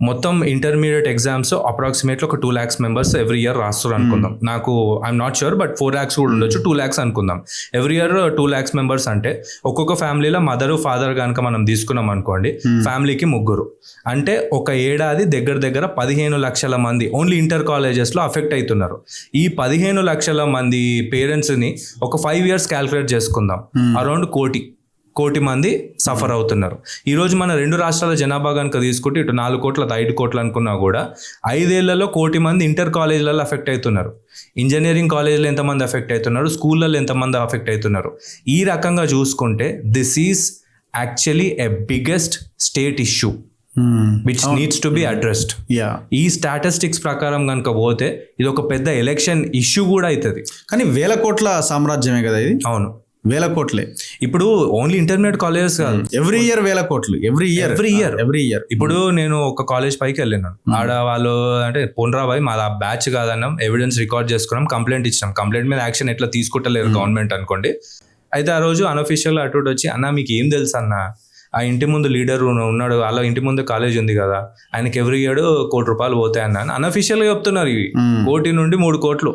మొత్తం ఇంటర్మీడియట్ ఎగ్జామ్స్ అప్రాక్సిమేట్లీ ఒక 2 lakhs మెంబర్స్ ఎవ్రీ ఇయర్ రాస్తారు అనుకుందాం. నాకు I'm not sure but 4 lakhs కూడా ఉండొచ్చు, 2 lakhs అనుకుందాం. ఎవ్రీ ఇయర్ 2 lakhs మెంబర్స్ అంటే ఒక్కొక్క ఫ్యామిలీలో మదర్ ఫాదర్ కనుక మనం తీసుకున్నాం అనుకోండి, ఫ్యామిలీకి 3 అంటే ఒక ఏడాది దగ్గర 15 లక్షల మంది ఓన్లీ ఇంటర్ కాలేజెస్ లో అఫెక్ట్ అవుతున్నారు. ఈ 15 లక్షల మంది పేరెంట్స్ ని ఒక 5 years క్యాల్కులేట్ చేసుకుందాం, అరౌండ్ కోటి మంది సఫర్ అవుతున్నారు. ఈ రోజు మన 2 రాష్ట్రాల జనాభా కనుక తీసుకుంటే ఇటు 4 కోట్ల 5 కోట్లు అనుకున్నా కూడా 5 ఏళ్లలో 1 కోటి మంది ఇంటర్ కాలేజీలలో అఫెక్ట్ అవుతున్నారు. ఇంజనీరింగ్ కాలేజీలో ఎంతమంది అఫెక్ట్ అవుతున్నారు, స్కూళ్ళలో ఎంతమంది అఫెక్ట్ అవుతున్నారు. ఈ రకంగా చూసుకుంటే this is actually a biggest state issue which needs to be addressed. ఈ స్టాటిస్టిక్స్ ప్రకారం కనుక పోతే ఇది ఒక పెద్ద ఎలక్షన్ ఇష్యూ కూడా అవుతుంది. కానీ 1000 కోట్ల సామ్రాజ్యమే కదా ఇది. అవును, 1000 కోట్లే. ఇప్పుడు ఓన్లీ ఇంటర్మీడియట్ కాలేజెస్ కాదు, ఎవ్రీ ఇయర్ 1000 కోట్లు ఎవ్రీ ఇయర్. ఇప్పుడు నేను ఒక కాలేజ్ పైకి వెళ్ళినాను, ఆడ వాళ్ళు అంటే పోన్రాబాయ్ మా బ్యాచ్ కాదన్నాం, ఎవిడెన్స్ రికార్డ్ చేసుకున్నాం, కంప్లైంట్ ఇచ్చినాం, కంప్లైంట్ మీద యాక్షన్ ఎట్లా తీసుకుంటలేరు గవర్నమెంట్ అనుకోండి. అయితే ఆ రోజు అన్అఫీషియల్ అటు వచ్చి అన్న మీకు ఏం తెలుసు అన్న, ఆ ఇంటి ముందు లీడర్ ఉన్నాడు, అలా ఇంటి ముందు కాలేజ్ ఉంది కదా, ఆయనకి ఎవ్రీ ఇయర్ 1 కోటి రూపాయలు పోతాయన్న అన్అఫీషియల్ గా చెప్తున్నారు. ఇవి 1 కోటి నుండి 3 కోట్లు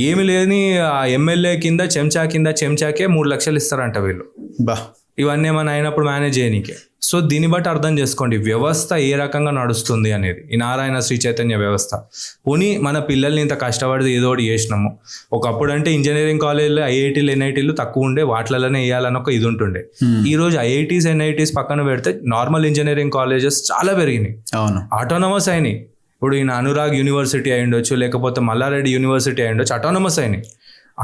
ఏమి లేని ఆ ఎమ్మెల్యే కింద చెంచాకే 3 లక్షలు ఇస్తారంట వీళ్ళు. ఇవన్నీ ఏమైనా అయినప్పుడు మేనేజ్ చేయనీకే. సో దీన్ని బట్టి అర్థం చేసుకోండి వ్యవస్థ ఏ రకంగా నడుస్తుంది అనేది. ఈ నారాయణ శ్రీ చైతన్య వ్యవస్థ. పోనీ మన పిల్లల్ని ఇంత కష్టపడి ఏదో ఒకటి చేసినాము. ఒకప్పుడు అంటే ఇంజనీరింగ్ కాలేజీలో ఐఐటీలు ఎన్ఐటీలు తక్కువ ఉండే, వాటిలలోనే వేయాలని ఒక ఇది ఉంటుండే. ఈ రోజు ఐఐటీస్ ఎన్ఐటీస్ పక్కన పెడితే నార్మల్ ఇంజనీరింగ్ కాలేజెస్ చాలా పెరిగినాయి, ఆటోనమస్ అయినాయి. ఇప్పుడు ఈయన అనురాగ్ యూనివర్సిటీ అయి ఉండొచ్చు, లేకపోతే మల్లారెడ్డి యూనివర్సిటీ అయి ఉండొచ్చు, ఆటోనమస్ అయినాయి.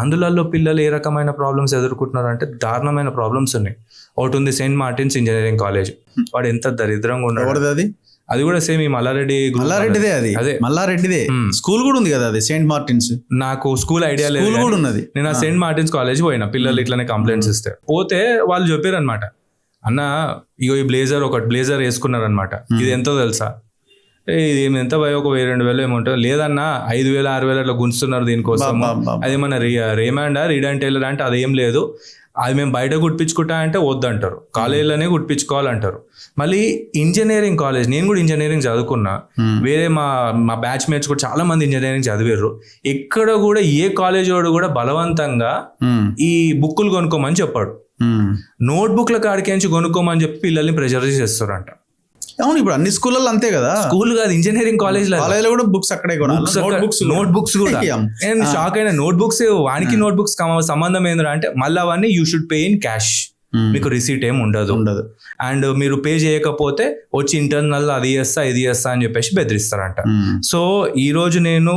అందులో పిల్లలు ఏ రకమైన ప్రాబ్లమ్స్ ఎదుర్కొంటున్నారు అంటే దారుణమైన ప్రాబ్లమ్స్ ఉన్నాయి. ఒకటి ఉంది సెయింట్ మార్టిన్స్ ఇంజనీరింగ్ కాలేజ్, వాడు ఎంత దరిద్రంగా ఉన్నాడు. అది కూడా సేమ్ ఈ మల్లారెడ్డిదే. అదే మల్లారెడ్డిదే స్కూల్ కూడా ఉంది కదా, అది సెయింట్ మార్టిన్స్. నాకు స్కూల్ ఐడియా లేదు, నేను ఆ సెయింట్ మార్టిన్స్ కాలేజ్ పోయినా, పిల్లలు ఇట్లానే కంప్లైంట్స్ ఇస్తే పోతే వాళ్ళు చెప్పారు అనమాట, అన్న ఇగో ఈ బ్లేజర్ వేసుకున్నారనమాట, ఇది ఎంతో తెలుసా, ఇది ఎంత భయ ఒక 1000-2000 ఏమంటారు, లేదన్నా 5000-6000 అట్లా గుంచుతున్నారు దీనికోసం, అదేమన్నా రేమాండా రీడ్ అండ్ టైలర్ అంటే అదేం లేదు, అది మేము బయట కుట్టించుకుంటా అంటే వద్దంటారు, కాలేజీలోనే కుట్టించుకోవాలంటారు. మళ్ళీ ఇంజనీరింగ్ కాలేజ్, నేను కూడా ఇంజనీరింగ్ చదువుకున్నా, వేరే మా బ్యాచ్ మేట్స్ కూడా చాలా మంది ఇంజనీరింగ్ చదివారు. ఎక్కడ కూడా ఏ కాలేజ్ వాడు కూడా బలవంతంగా ఈ బుక్కులు కొనుక్కోమని చెప్పాడు, నోట్బుక్ల కాడికేంచి కొనుక్కోమని చెప్పి పిల్లల్ని ప్రెషర్ చేస్తారంట. అవును, ఇప్పుడు అన్ని స్కూళ్ళలో అంతే కదా. స్కూల్ కాదు, ఇంజనీరింగ్ కాలేజ్లో కూడా బుక్స్ అక్కడే నోట్ బుక్స్ కూడా. నేను షాక్ అయినా, నోట్ బుక్స్ వానికి నోట్ బుక్స్ సంబంధం ఏంద్రా అంటే మళ్ళీ అవన్నీ you should pay in cash, మీకు రిసీట్ ఏం ఉండదు, అండ్ మీరు పే చేయకపోతే వచ్చి ఇంటర్నల్ అది చేస్తా ఇది చేస్తా అని చెప్పేసి బెదిరిస్తారంట. సో ఈ రోజు నేను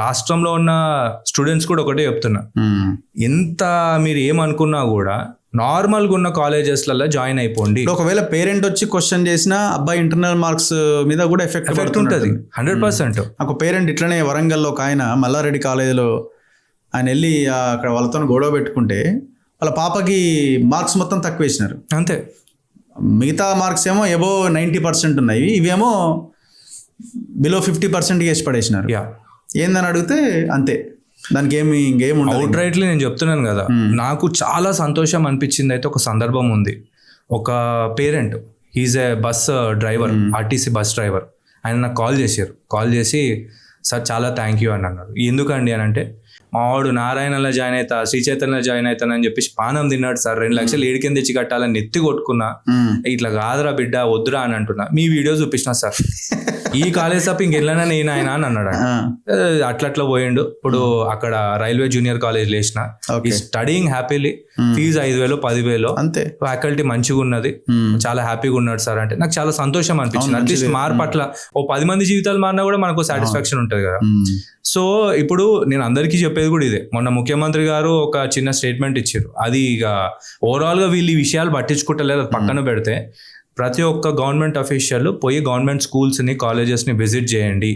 రాష్ట్రంలో ఉన్న స్టూడెంట్స్ కూడా ఒకటే చెప్తున్నా, ఎంత మీరు ఏమనుకున్నా కూడా నార్మల్గా ఉన్న కాలేజెస్లలో జాయిన్ అయిపోండి. ఒకవేళ పేరెంట్ వచ్చి క్వశ్చన్ చేసినా అబ్బాయి ఇంటర్నల్ మార్క్స్ మీద కూడా ఎఫెక్ట్ ఉంటుంది 100%. నాకు పేరెంట్ ఇట్లనే వరంగల్లో ఒక ఆయన మల్లారెడ్డి కాలేజీలో ఆయన వెళ్ళి అక్కడ వాళ్ళతో గొడవ పెట్టుకుంటే వాళ్ళ పాపకి మార్క్స్ మొత్తం తక్కువ వేసినారు అంతే. మిగతా మార్క్స్ ఏమో ఎబో 90% ఉన్నాయి, ఇవేమో బిలో 50% వేసి పడేసినారు. ఏందని అడిగితే అంతే, దానికి ఇంకేం అవుట్ రైట్లీ నేను చెప్తున్నాను కదా. నాకు చాలా సంతోషం అనిపించింది అయితే ఒక సందర్భం ఉంది. ఒక parent, he's a bus driver, RTC bus driver, ఆయన నాకు కాల్ చేసి సార్ చాలా థ్యాంక్ యూ అని అన్నారు. ఎందుకండి అని అంటే మా వాడు నారాయణలో జాయిన్ అవుతా, శ్రీ చైతన్యలో జాయిన్ అవుతానని చెప్పేసి పానం తిన్నాడు సార్. 2 లక్షలు ఏడికింద తెచ్చి కట్టాలని నెత్తి కొట్టుకున్నా. ఇట్లా కాదురా బిడ్డ వద్దురా అని అంటున్నా. మీ వీడియో చూపించిన సార్, ఈ కాలేజ్ తప్ప ఇంకెళ్ళనా నేను ఆయన అని అన్నాడు. అట్లా పోయిండు. ఇప్పుడు అక్కడ రైల్వే జూనియర్ కాలేజ్ లేచిన, ఈ స్టడీయింగ్ హ్యాపీలీ. ఫీజు 5,000 10,000 అంతే. ఫ్యాకల్టీ మంచిగా ఉన్నది, చాలా హ్యాపీగా ఉన్నాడు సార్ అంటే నాకు చాలా సంతోషం అనిపించింది. అట్లీస్ట్ మార్పు అట్లా ఓ 10 మంది జీవితాలు మారినా కూడా మనకు సాటిస్ఫాక్షన్ ఉంటుంది కదా. సో ఇప్పుడు నేను అందరికీ చెప్పేది కూడా ఇదే. మొన్న ముఖ్యమంత్రి గారు ఒక చిన్న స్టేట్మెంట్ ఇచ్చారు. అది ఇక ఓవరాల్ గా వీళ్ళు ఈ విషయాలు పట్టించుకుంటలేదు, అది పక్కన పెడితే ప్రతి ఒక్క గవర్నమెంట్ అఫీషియల్ పోయి గవర్నమెంట్ స్కూల్స్ని కాలేజెస్ని విజిట్ చేయండి.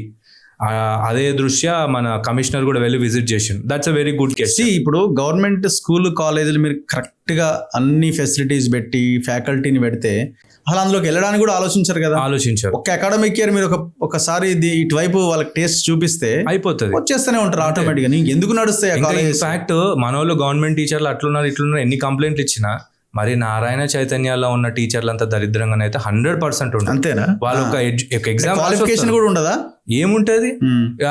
అదే దృష్ట్యా మన కమిషనర్ కూడా వెళ్ళి విజిట్ చేసిండు. That's a very good case. ఇప్పుడు గవర్నమెంట్ స్కూల్ కాలేజీలు మీరు కరెక్ట్గా అన్ని ఫెసిలిటీస్ పెట్టి ఫ్యాకల్టీని పెడితే అసలు అందులోకి వెళ్ళడానికి కూడా ఆలోచించారు కదా. ఆలోచించారు. ఒక అకాడమిక్ ఇయర్ మీరు ఒకసారి ఇటువైపు వాళ్ళకి టేస్ట్ చూపిస్తే అయిపోతుంది, వచ్చేస్తూనే ఉంటారు ఆటోమేటిక్గా. ఎందుకు నడుస్తాయి ఇన్ఫాక్ట్ మన వాళ్ళు గవర్నమెంట్ టీచర్లు అట్లున్నారు ఇట్లున్నారు ఎన్ని కంప్లైంట్లు ఇచ్చినా మరి నారాయణ చైతన్యాల్లో ఉన్న టీచర్లు అంతా దరిద్రంగా అయితే 100% ఉంటుంది. అంతేనా? వాళ్ళు ఒక ఎగ్జామ్ క్వాలిఫికేషన్ కూడా ఉండదా? ఏముంటది?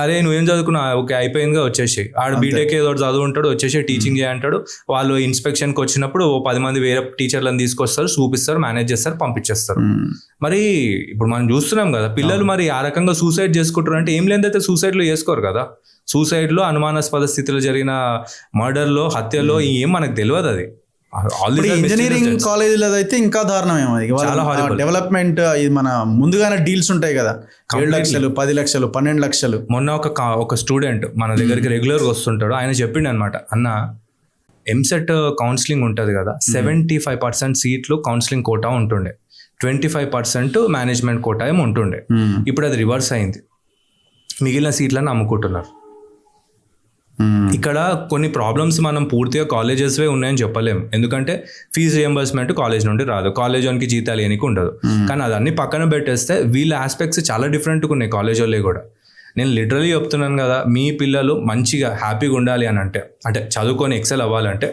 అరే నువ్వేం చదువుకున్నా, ఓకే అయిపోయిందిగా వచ్చేసి ఆడు బీటెక్ ఏదో చదువు ఉంటాడు, వచ్చేసి టీచింగ్ చేయంటాడు. వాళ్ళు ఇన్స్పెక్షన్కి వచ్చినప్పుడు 10 మంది వేరే టీచర్లను తీసుకొస్తారు, చూపిస్తారు, మేనేజ్ చేస్తారు, పంపించేస్తారు. మరి ఇప్పుడు మనం చూస్తున్నాం కదా పిల్లలు మరి ఆ రకంగా సూసైడ్ చేసుకుంటారు అంటే ఏం లేదైతే సూసైడ్లు చేసుకోరు కదా. సూసైడ్లో అనుమానాస్పద స్థితిలో జరిగిన మర్డర్లో హత్యలో ఏం మనకు తెలియదు. అది ఇంజనీరింగ్ కాలేజీలో అయితే ఇంకా దారుణమేమో. డెవలప్మెంట్ ఇది మన ముందుగానే డీల్స్ ఉంటాయి కదా, 7 లక్షలు 10 లక్షలు 12 లక్షలు. మొన్న ఒక స్టూడెంట్ మన దగ్గరికి రెగ్యులర్గా వస్తుంటాడు. ఆయన చెప్పిండు అనమాట, అన్న ఎంసెట్ కౌన్సిలింగ్ ఉంటుంది కదా, 75% సీట్లు కౌన్సిలింగ్ కోటా ఉంటుండే, 25% మేనేజ్మెంట్ కోటా ఏమి ఉంటుండే. ఇప్పుడు అది రివర్స్ అయింది, మిగిలిన సీట్లను అమ్ముకుంటున్నారు. ఇక్కడ కొన్ని ప్రాబ్లమ్స్ మనం పూర్తిగా కాలేజెస్వే ఉన్నాయని చెప్పలేము. ఎందుకంటే ఫీజు రియంబర్స్మెంట్ కాలేజ్ నుండి రాదు, కాలేజ్ వానికి జీతాలు ఏనికి ఉండదు. కానీ అదన్నీ పక్కన పెట్టేస్తే వీళ్ళ ఆస్పెక్ట్స్ చాలా డిఫరెంట్గా ఉన్నాయి కాలేజ్ వాళ్ళే కూడా. నేను లిటరలీ చెప్తున్నాను కదా, మీ పిల్లలు మంచిగా హ్యాపీగా ఉండాలి అని అంటే చదువుకొని ఎక్సెల్ అవ్వాలంటే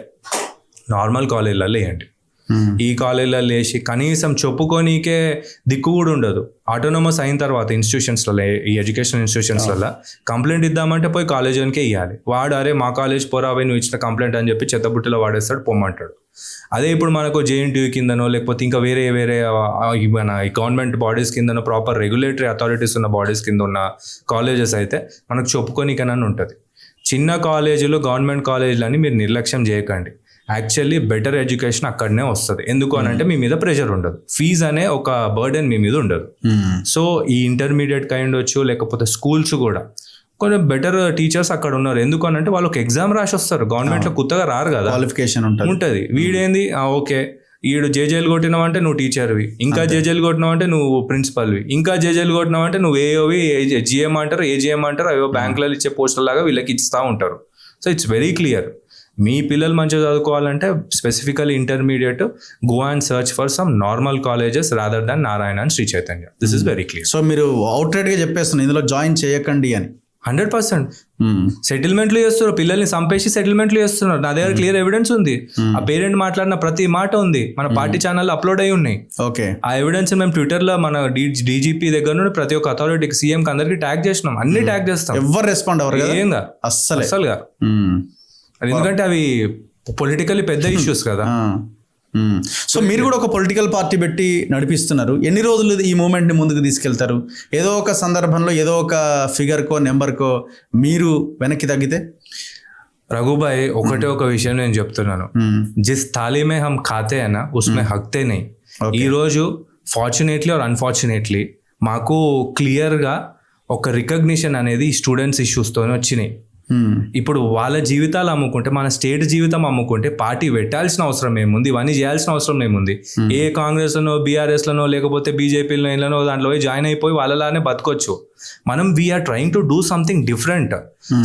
నార్మల్ కాలేజీలలో వేయండి. ఈ కాలేజీలలో వేసి కనీసం చెప్పుకోనికే దిక్కు కూడా ఉండదు. ఆటోనమస్ అయిన తర్వాత ఇన్స్టిట్యూషన్స్లలో, ఈ ఎడ్యుకేషన్ ఇన్స్టిట్యూషన్స్లలో కంప్లైంట్ ఇద్దామంటే పోయి కాలేజీకే ఇవ్వాలి. వాడు అరే మా కాలేజ్ పోరావే నువ్వు ఇచ్చిన కంప్లైంట్ అని చెప్పి చెత్తబుట్టలో వాడేస్తాడు, పొమ్మంటాడు. అదే ఇప్పుడు మనకు జేఎన్టీయూ కిందనో లేకపోతే ఇంకా వేరే మన ఈ గవర్నమెంట్ బాడీస్ కిందనో ప్రాపర్ రెగ్యులేటరీ అథారిటీస్ ఉన్న బాడీస్ కింద ఉన్న కాలేజెస్ అయితే మనకు చెప్పుకోనికనని ఉంటుంది. చిన్న కాలేజీలు గవర్నమెంట్ కాలేజీలని మీరు నిర్లక్ష్యం చేయకండి. యాక్చువల్లీ బెటర్ ఎడ్యుకేషన్ అక్కడనే వస్తుంది. ఎందుకు అని అంటే మీ మీద ప్రెషర్ ఉండదు, ఫీజ్ అనే ఒక బర్డెన్ మీ మీద ఉండదు. సో ఈ ఇంటర్మీడియట్ కైండ్ వచ్చు లేకపోతే స్కూల్స్ కూడా కొంచెం బెటర్ టీచర్స్ అక్కడ ఉన్నారు. ఎందుకు అని అంటే వాళ్ళు ఒక ఎగ్జామ్ రాసి వస్తారు, గవర్నమెంట్లో కొత్తగా రారు కదా, క్వాలిఫికేషన్ ఉంటుంది. వీడేంది ఓకే ఈడు జేజేలు కొట్టినావంటే నువ్వు టీచర్వి, ఇంకా జేజేలు కొట్టినావంటే నువ్వు ప్రిన్సిపల్వి, ఇంకా జేజేలు కొట్టినావంటే నువ్వు ఏఓవి జిఎం అంటారు, ఏజిఎం అంటారు, అయ్యో బ్యాంకులలో ఇచ్చే పోస్టుల లాగా వీళ్ళకి ఇస్తూ ఉంటారు. So it's very clear. మీ పిల్లలు మంచిగా చదువుకోవాలంటే specifically intermediate go and search for some normal colleges rather than Narayana and Sri Chaitanya. This is very clear. So మీరు అవుట్ రైట్ గా చెప్పేస్తున్నారు ఇందులో జాయిన్ చేయకండి అని. 100% సెటిల్మెంట్లు చేస్తున్నారు, పిల్లల్ని చంపేసి సెటిల్మెంట్లు చేస్తున్నారు. నా దగ్గర క్లియర్ ఎవిడెన్స్ ఉంది. ఆ పేరెంట్ మాట్లాడిన ప్రతి మాట ఉంది, మన పార్టీ ఛానల్ అప్లోడ్ అయి ఉన్నాయి. ఓకే, ఆ ఎవిడెన్స్ మేము ట్విట్టర్ లో మన డీజీపీ దగ్గర నుండి ప్రతి ఒక్క అథారిటీకి సీఎం కి అందరికి ట్యాగ్ చేసినాం, అన్ని ట్యాగ్ చేస్తాం. ఎవరు రెస్పాండ్ అవ్వరు ఏంగా అసలుగా, ఎందుకంటే అవి పొలిటికల్లీ పెద్ద ఇష్యూస్ కదా. సో మీరు కూడా ఒక పొలిటికల్ పార్టీ పెట్టి నడిపిస్తున్నారు. ఎన్ని రోజులు ఈ మూమెంట్ని ముందుకు తీసుకెళ్తారు? ఏదో ఒక సందర్భంలో ఏదో ఒక ఫిగర్కో నెంబర్కో మీరు వెనక్కి తగ్గితే? రఘుబాయ్ ఒకటే ఒక విషయం నేను చెప్తున్నాను, జిస్ థాలీ మే హమ్ ఖాతే హై నా ఉస్మే హక్తే నహీ. ఈ రోజు ఫార్చునేట్లీ ఆర్ అన్ఫార్చునేట్లీ మాకు క్లియర్గా ఒక రికగ్నిషన్ అనేది ఈ స్టూడెంట్స్ ఇష్యూస్తోనే వచ్చినాయి. ఇప్పుడు వాళ్ళ జీవితాలు అమ్ముకుంటే, మన స్టేట్ జీవితం అమ్ముకుంటే పార్టీ పెట్టాల్సిన అవసరం ఏముంది? ఇవన్నీ చేయాల్సిన అవసరం ఏముంది? ఏ కాంగ్రెస్ లను, బీఆర్ఎస్ లను, లేకపోతే బీజేపీలో ఏళ్ళనో దాంట్లో జాయిన్ అయిపోయి వాళ్ళలానే బతకొచ్చు. మనం we're trying to do something different.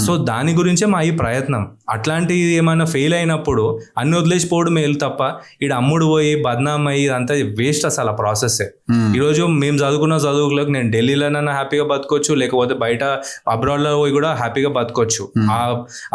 So దాని గురించే మా ఈ ప్రయత్నం. అట్లాంటిది ఏమైనా ఫెయిల్ అయినప్పుడు అన్ని వదిలేసిపోవడం మేలు తప్ప ఈడ అమ్ముడు పోయి బద్నాం అయ్యి ఇదంతా వేస్ట్ అసలు ఆ ప్రాసెస్సే. ఈరోజు మేము చదువుకున్న చదువులకు నేను ఢిల్లీలోనైనా హ్యాపీగా బతకొచ్చు, లేకపోతే బయట అబ్రాడ్లో పోయి కూడా హ్యాపీగా బతకొచ్చు.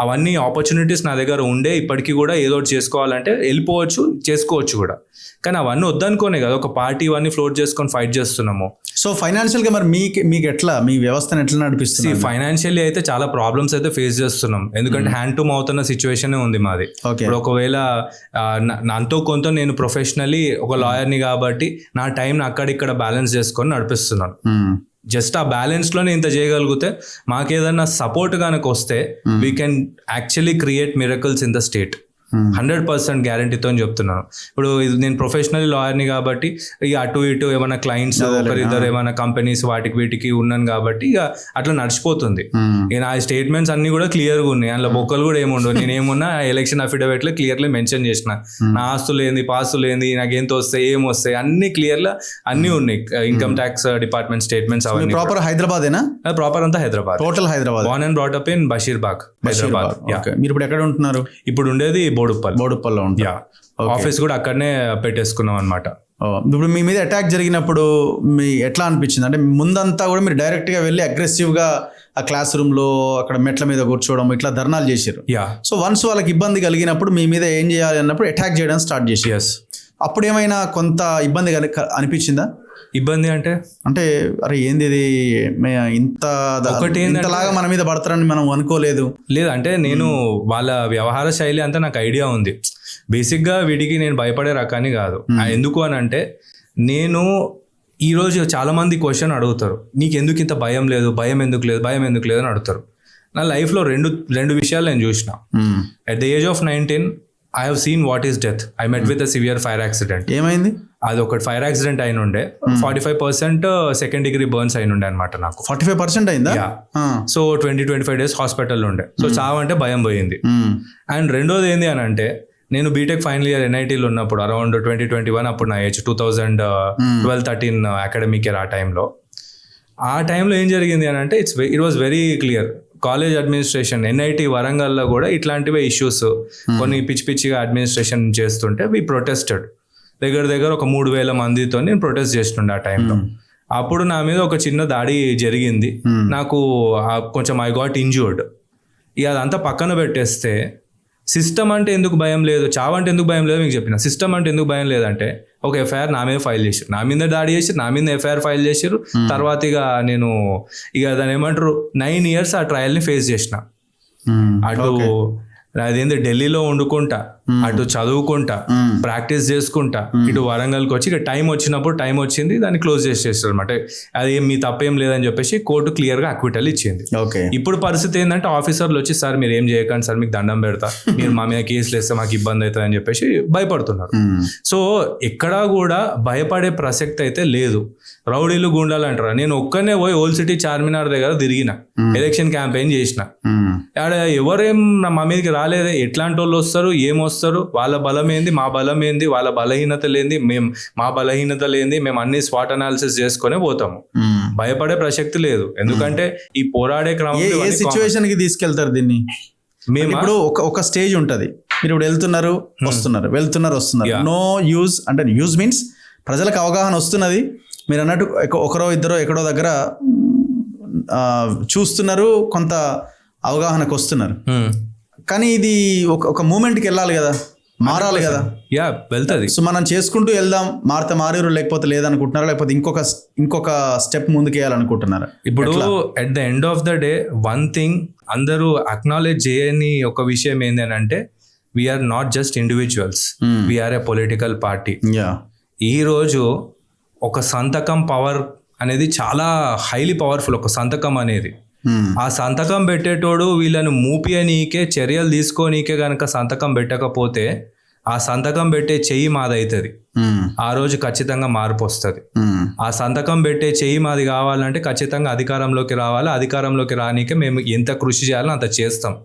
అవన్నీ ఆపర్చునిటీస్ నా దగ్గర ఉండే ఇప్పటికీ కూడా ఏదో ఒకటి చేసుకోవాలంటే వెళ్ళిపోవచ్చు, చేసుకోవచ్చు కూడా. కానీ అవన్నీ వద్దనుకోనే కదా ఒక పార్టీ ఇవన్నీ ఫ్లోట్ చేసుకొని ఫైట్ చేస్తున్నాము. సో ఫైనాన్షియల్ గా మరి మీకు ఎట్లా మీ వ్యవస్థను ఎట్లా నడిపిస్తుంది? ఫైనాన్షియల్లీ అయితే చాలా ప్రాబ్లమ్స్ అయితే ఫేస్ చేస్తున్నాం, ఎందుకంటే హ్యాండ్ టు మౌత్ అన్న సిచ్యువేషన్ ఉంది మాది. Okay. ఇప్పుడు ఒకవేళ నాతో కొంత నేను ప్రొఫెషనల్లీ ఒక లాయర్ని కాబట్టి నా టైం అక్కడిక్కడ బ్యాలెన్స్ చేసుకొని నడిపిస్తున్నాను. జస్ట్ ఆ బ్యాలెన్స్ లోనే ఇంత చేయగలిగితే మాకేదన్నా సపోర్ట్ కనుక వస్తే we can actually create miracles in the state. 100% గ్యారంటీతో చెప్తున్నాను. ఇప్పుడు నేను ప్రొఫెషనల్ లాయర్ని కాబట్టి ఇక అటు ఇటు ఏమైనా క్లయింట్స్ ఒకరిద్దరు ఏమైనా కంపెనీస్ వాటికి వీటికి ఉన్నాను కాబట్టి ఇక అట్లా నడిచిపోతుంది. ఇక నా స్టేట్మెంట్స్ అన్ని కూడా క్లియర్గా ఉన్నాయి, అందులో బొక్కలు కూడా ఏముండవు. నేను ఏమున్నా ఎలక్షన్ అఫిడవిట్ లో క్లియర్లీ మెన్షన్ చేసిన నా ఆస్తులు ఏంది, పాస్తులు ఏంది, నాకు ఎంత వస్తాయి, ఏం వస్తాయి అన్ని క్లియర్గా అన్ని ఉన్నాయి. ఇన్కమ్ ట్యాక్స్ డిపార్ట్మెంట్ స్టేట్మెంట్స్ అవన్నీ. ప్రాపర్ హైదరాబాదేనా? ప్రాపర్ అంతా Hyderabad, total Hyderabad. Born and brought up in Basheerbagh, Hyderabad. మీరు ఇప్పుడు ఎక్కడ ఉంటున్నారు? ఇప్పుడు ఉండేది బోడుప్పల్లో ఉంటారు. ఆఫీస్ కూడా అక్కడనే పెట్టేసుకున్నాం అనమాట. ఇప్పుడు మీ మీద అటాక్ జరిగినప్పుడు మీ ఎట్లా అనిపించింది? అంటే ముందంతా కూడా మీరు డైరెక్ట్ గా వెళ్ళి అగ్రెసివ్ గా ఆ క్లాస్ రూమ్ లో అక్కడ మెట్ల మీద కూర్చోవడం ఇట్లా ధర్నాలు చేశారు. సో వన్స్ వాళ్ళకి ఇబ్బంది కలిగినప్పుడు మీ మీద ఏం చేయాలి అన్నప్పుడు అటాక్ చేయడం స్టార్ట్ చేసి, అప్పుడు ఏమైనా కొంత ఇబ్బంది అనిపించిందా? ఇబ్బంది అంటే అరే ఏంది ఇది, ఇంతలాగా మన మీద పడతారని మనం అనుకోలేదు. లేదు అంటే నేను వాళ్ళ వ్యవహార శైలి అంతా నాకు ఐడియా ఉంది. బేసిక్గా వీడికి నేను భయపడే రకాన్ని కాదు. ఎందుకు అని అంటే నేను ఈరోజు చాలా మంది క్వశ్చన్ అడుగుతారు, నీకు ఎందుకు ఇంత భయం లేదు, భయం ఎందుకు లేదు అని అడుగుతారు. నా లైఫ్లో రెండు విషయాలు నేను చూసిన. At the age of 19 I have seen what is death. I met with a severe fire accident. ఏమైంది? అది ఒక ఫైర్ యాక్సిడెంట్ అయిన ఉండే. 45% సెకండ్ డిగ్రీ బర్న్స్ అయిన ఉండే అనమాట నాకు. 45% అయిందా? సో 20-25 days హాస్పిటల్లో ఉండే. సో చావంటే భయం పోయింది. అండ్ రెండోది ఏంది అని అంటే నేను బీటెక్ ఫైనల్ ఇయర్ NITలో ఉన్నప్పుడు అరౌండ్ 2021 అప్పుడు నా ఏజ్ 2012-13 అకాడమిక్ ఇయర్. ఆ టైంలో ఏం జరిగింది అని అంటే it was very clear. College administration NIT వరంగల్లో కూడా ఇట్లాంటివే ఇష్యూస్ కొన్ని పిచ్చిగా అడ్మినిస్ట్రేషన్ చేస్తుంటే వి ప్రొటెస్టెడ్. దగ్గర ఒక 3,000 మందితో నేను ప్రొటెస్ట్ చేస్తుండే ఆ టైంలో. అప్పుడు నా మీద ఒక చిన్న దాడి జరిగింది. నాకు కొంచెం ఐ గాట్ ఇంజ్యూర్డ్. ఇక అదంతా పక్కన పెట్టేస్తే సిస్టమ్ అంటే ఎందుకు భయం లేదు, చావంటే ఎందుకు భయం లేదు మీకు చెప్పిన. సిస్టమ్ అంటే ఎందుకు భయం లేదంటే ఒక ఎఫ్ఐఆర్ నా మీద ఫైల్ చేశారు, నా మీద దాడి చేసి నా మీద ఎఫ్ఐఆర్ ఫైల్ చేశారు. తర్వాత ఇక దాని ఏమంటారు 9 years ఆ ట్రయల్ని ఫేస్ చేసిన. అటు అదేంటి ఢిల్లీలో వండుకుంటా, అటు చదువుకుంటా, ప్రాక్టీస్ చేసుకుంటా, ఇటు వరంగల్కి వచ్చి ఇక టైం వచ్చింది దాన్ని క్లోజ్ చేసేస్తారు అనమాట. అది మీ తప్పేం లేదని చెప్పేసి కోర్టు క్లియర్గా అక్విటల్ ఇచ్చింది. ఇప్పుడు పరిస్థితి ఏంటంటే ఆఫీసర్లు వచ్చి సార్ మీరు ఏం చేయకండి సార్, మీకు దండం పెడతా, మీరు మా మీద కేసులు వేస్తే మాకు ఇబ్బంది అవుతుంది అని చెప్పేసి భయపడుతున్నారు. సో ఎక్కడా కూడా భయపడే ప్రసక్తి అయితే లేదు. రౌడీలు గుండాలు అంటారా, నేను ఒక్కనే పోయి ఓల్డ్ సిటీ చార్మినార్ దగ్గర తిరిగిన, ఎలక్షన్ క్యాంపెయిన్ చేసిన. ఆడ ఎవరేం మా మీదకి రాలేదే. ఎట్లాంటి వాళ్ళు వస్తారు, ఏమొస్తారు, వాళ్ళ బలం ఏంది, మా బలం ఏంది, వాళ్ళ బలహీనత లేని మా బలహీనత లేని మేము అన్ని స్వాట్ అనాలిసిస్ చేసుకునే పోతాము. భయపడే ప్రసక్తి లేదు. ఎందుకంటే ఈ పోరాడే క్రమంలో సిచ్యువేషన్ కి తీసుకెళ్తారు దీన్ని. మేము ఇప్పుడు ఒక స్టేజ్ ఉంటది, మీరు ఇప్పుడు వెళ్తున్నారు వస్తున్నారు, నో యూజ్ అంటే యూజ్ మీన్స్ ప్రజలకు అవగాహన వస్తున్నది. మీరు అన్నట్టు ఒకరో ఇద్దరో ఎక్కడో దగ్గర చూస్తున్నారు, కొంత అవగాహనకు వస్తున్నారు. కానీ ఇది ఒక మూమెంట్కి వెళ్ళాలి కదా, మారాలి కదా. వెళ్తుంది. సో మనం చేసుకుంటూ వెళ్దాం, మారితే మారేరు, లేకపోతే లేదనుకుంటున్నారా, లేకపోతే ఇంకొక స్టెప్ ముందుకు వేయాలనుకుంటున్నారా? ఇప్పుడు at the end of the day one thing అందరూ అక్నాలెడ్జ్ చేయని ఒక విషయం ఏంటంటే we're not just individuals, we're a political party. ఈ రోజు ఒక సంతకం పవర్ అనేది చాలా హైలీ పవర్ఫుల్. ఒక సంతకం అనేది ఆ సంతకం పెట్టేటోడు వీళ్ళని మూపియనీకే, చర్యలు తీసుకోనీకే కనుక సంతకం పెట్టకపోతే ఆ సంతకం పెట్టే చెయ్యి మాదవుతుంది. ఆ రోజు ఖచ్చితంగా మార్పు వస్తుంది. ఆ సంతకం పెట్టే చెయ్యి మాది కావాలంటే ఖచ్చితంగా అధికారంలోకి రావాలి. అధికారంలోకి రానీకే మేము ఎంత కృషి చేయాలో అంత చేస్తాం.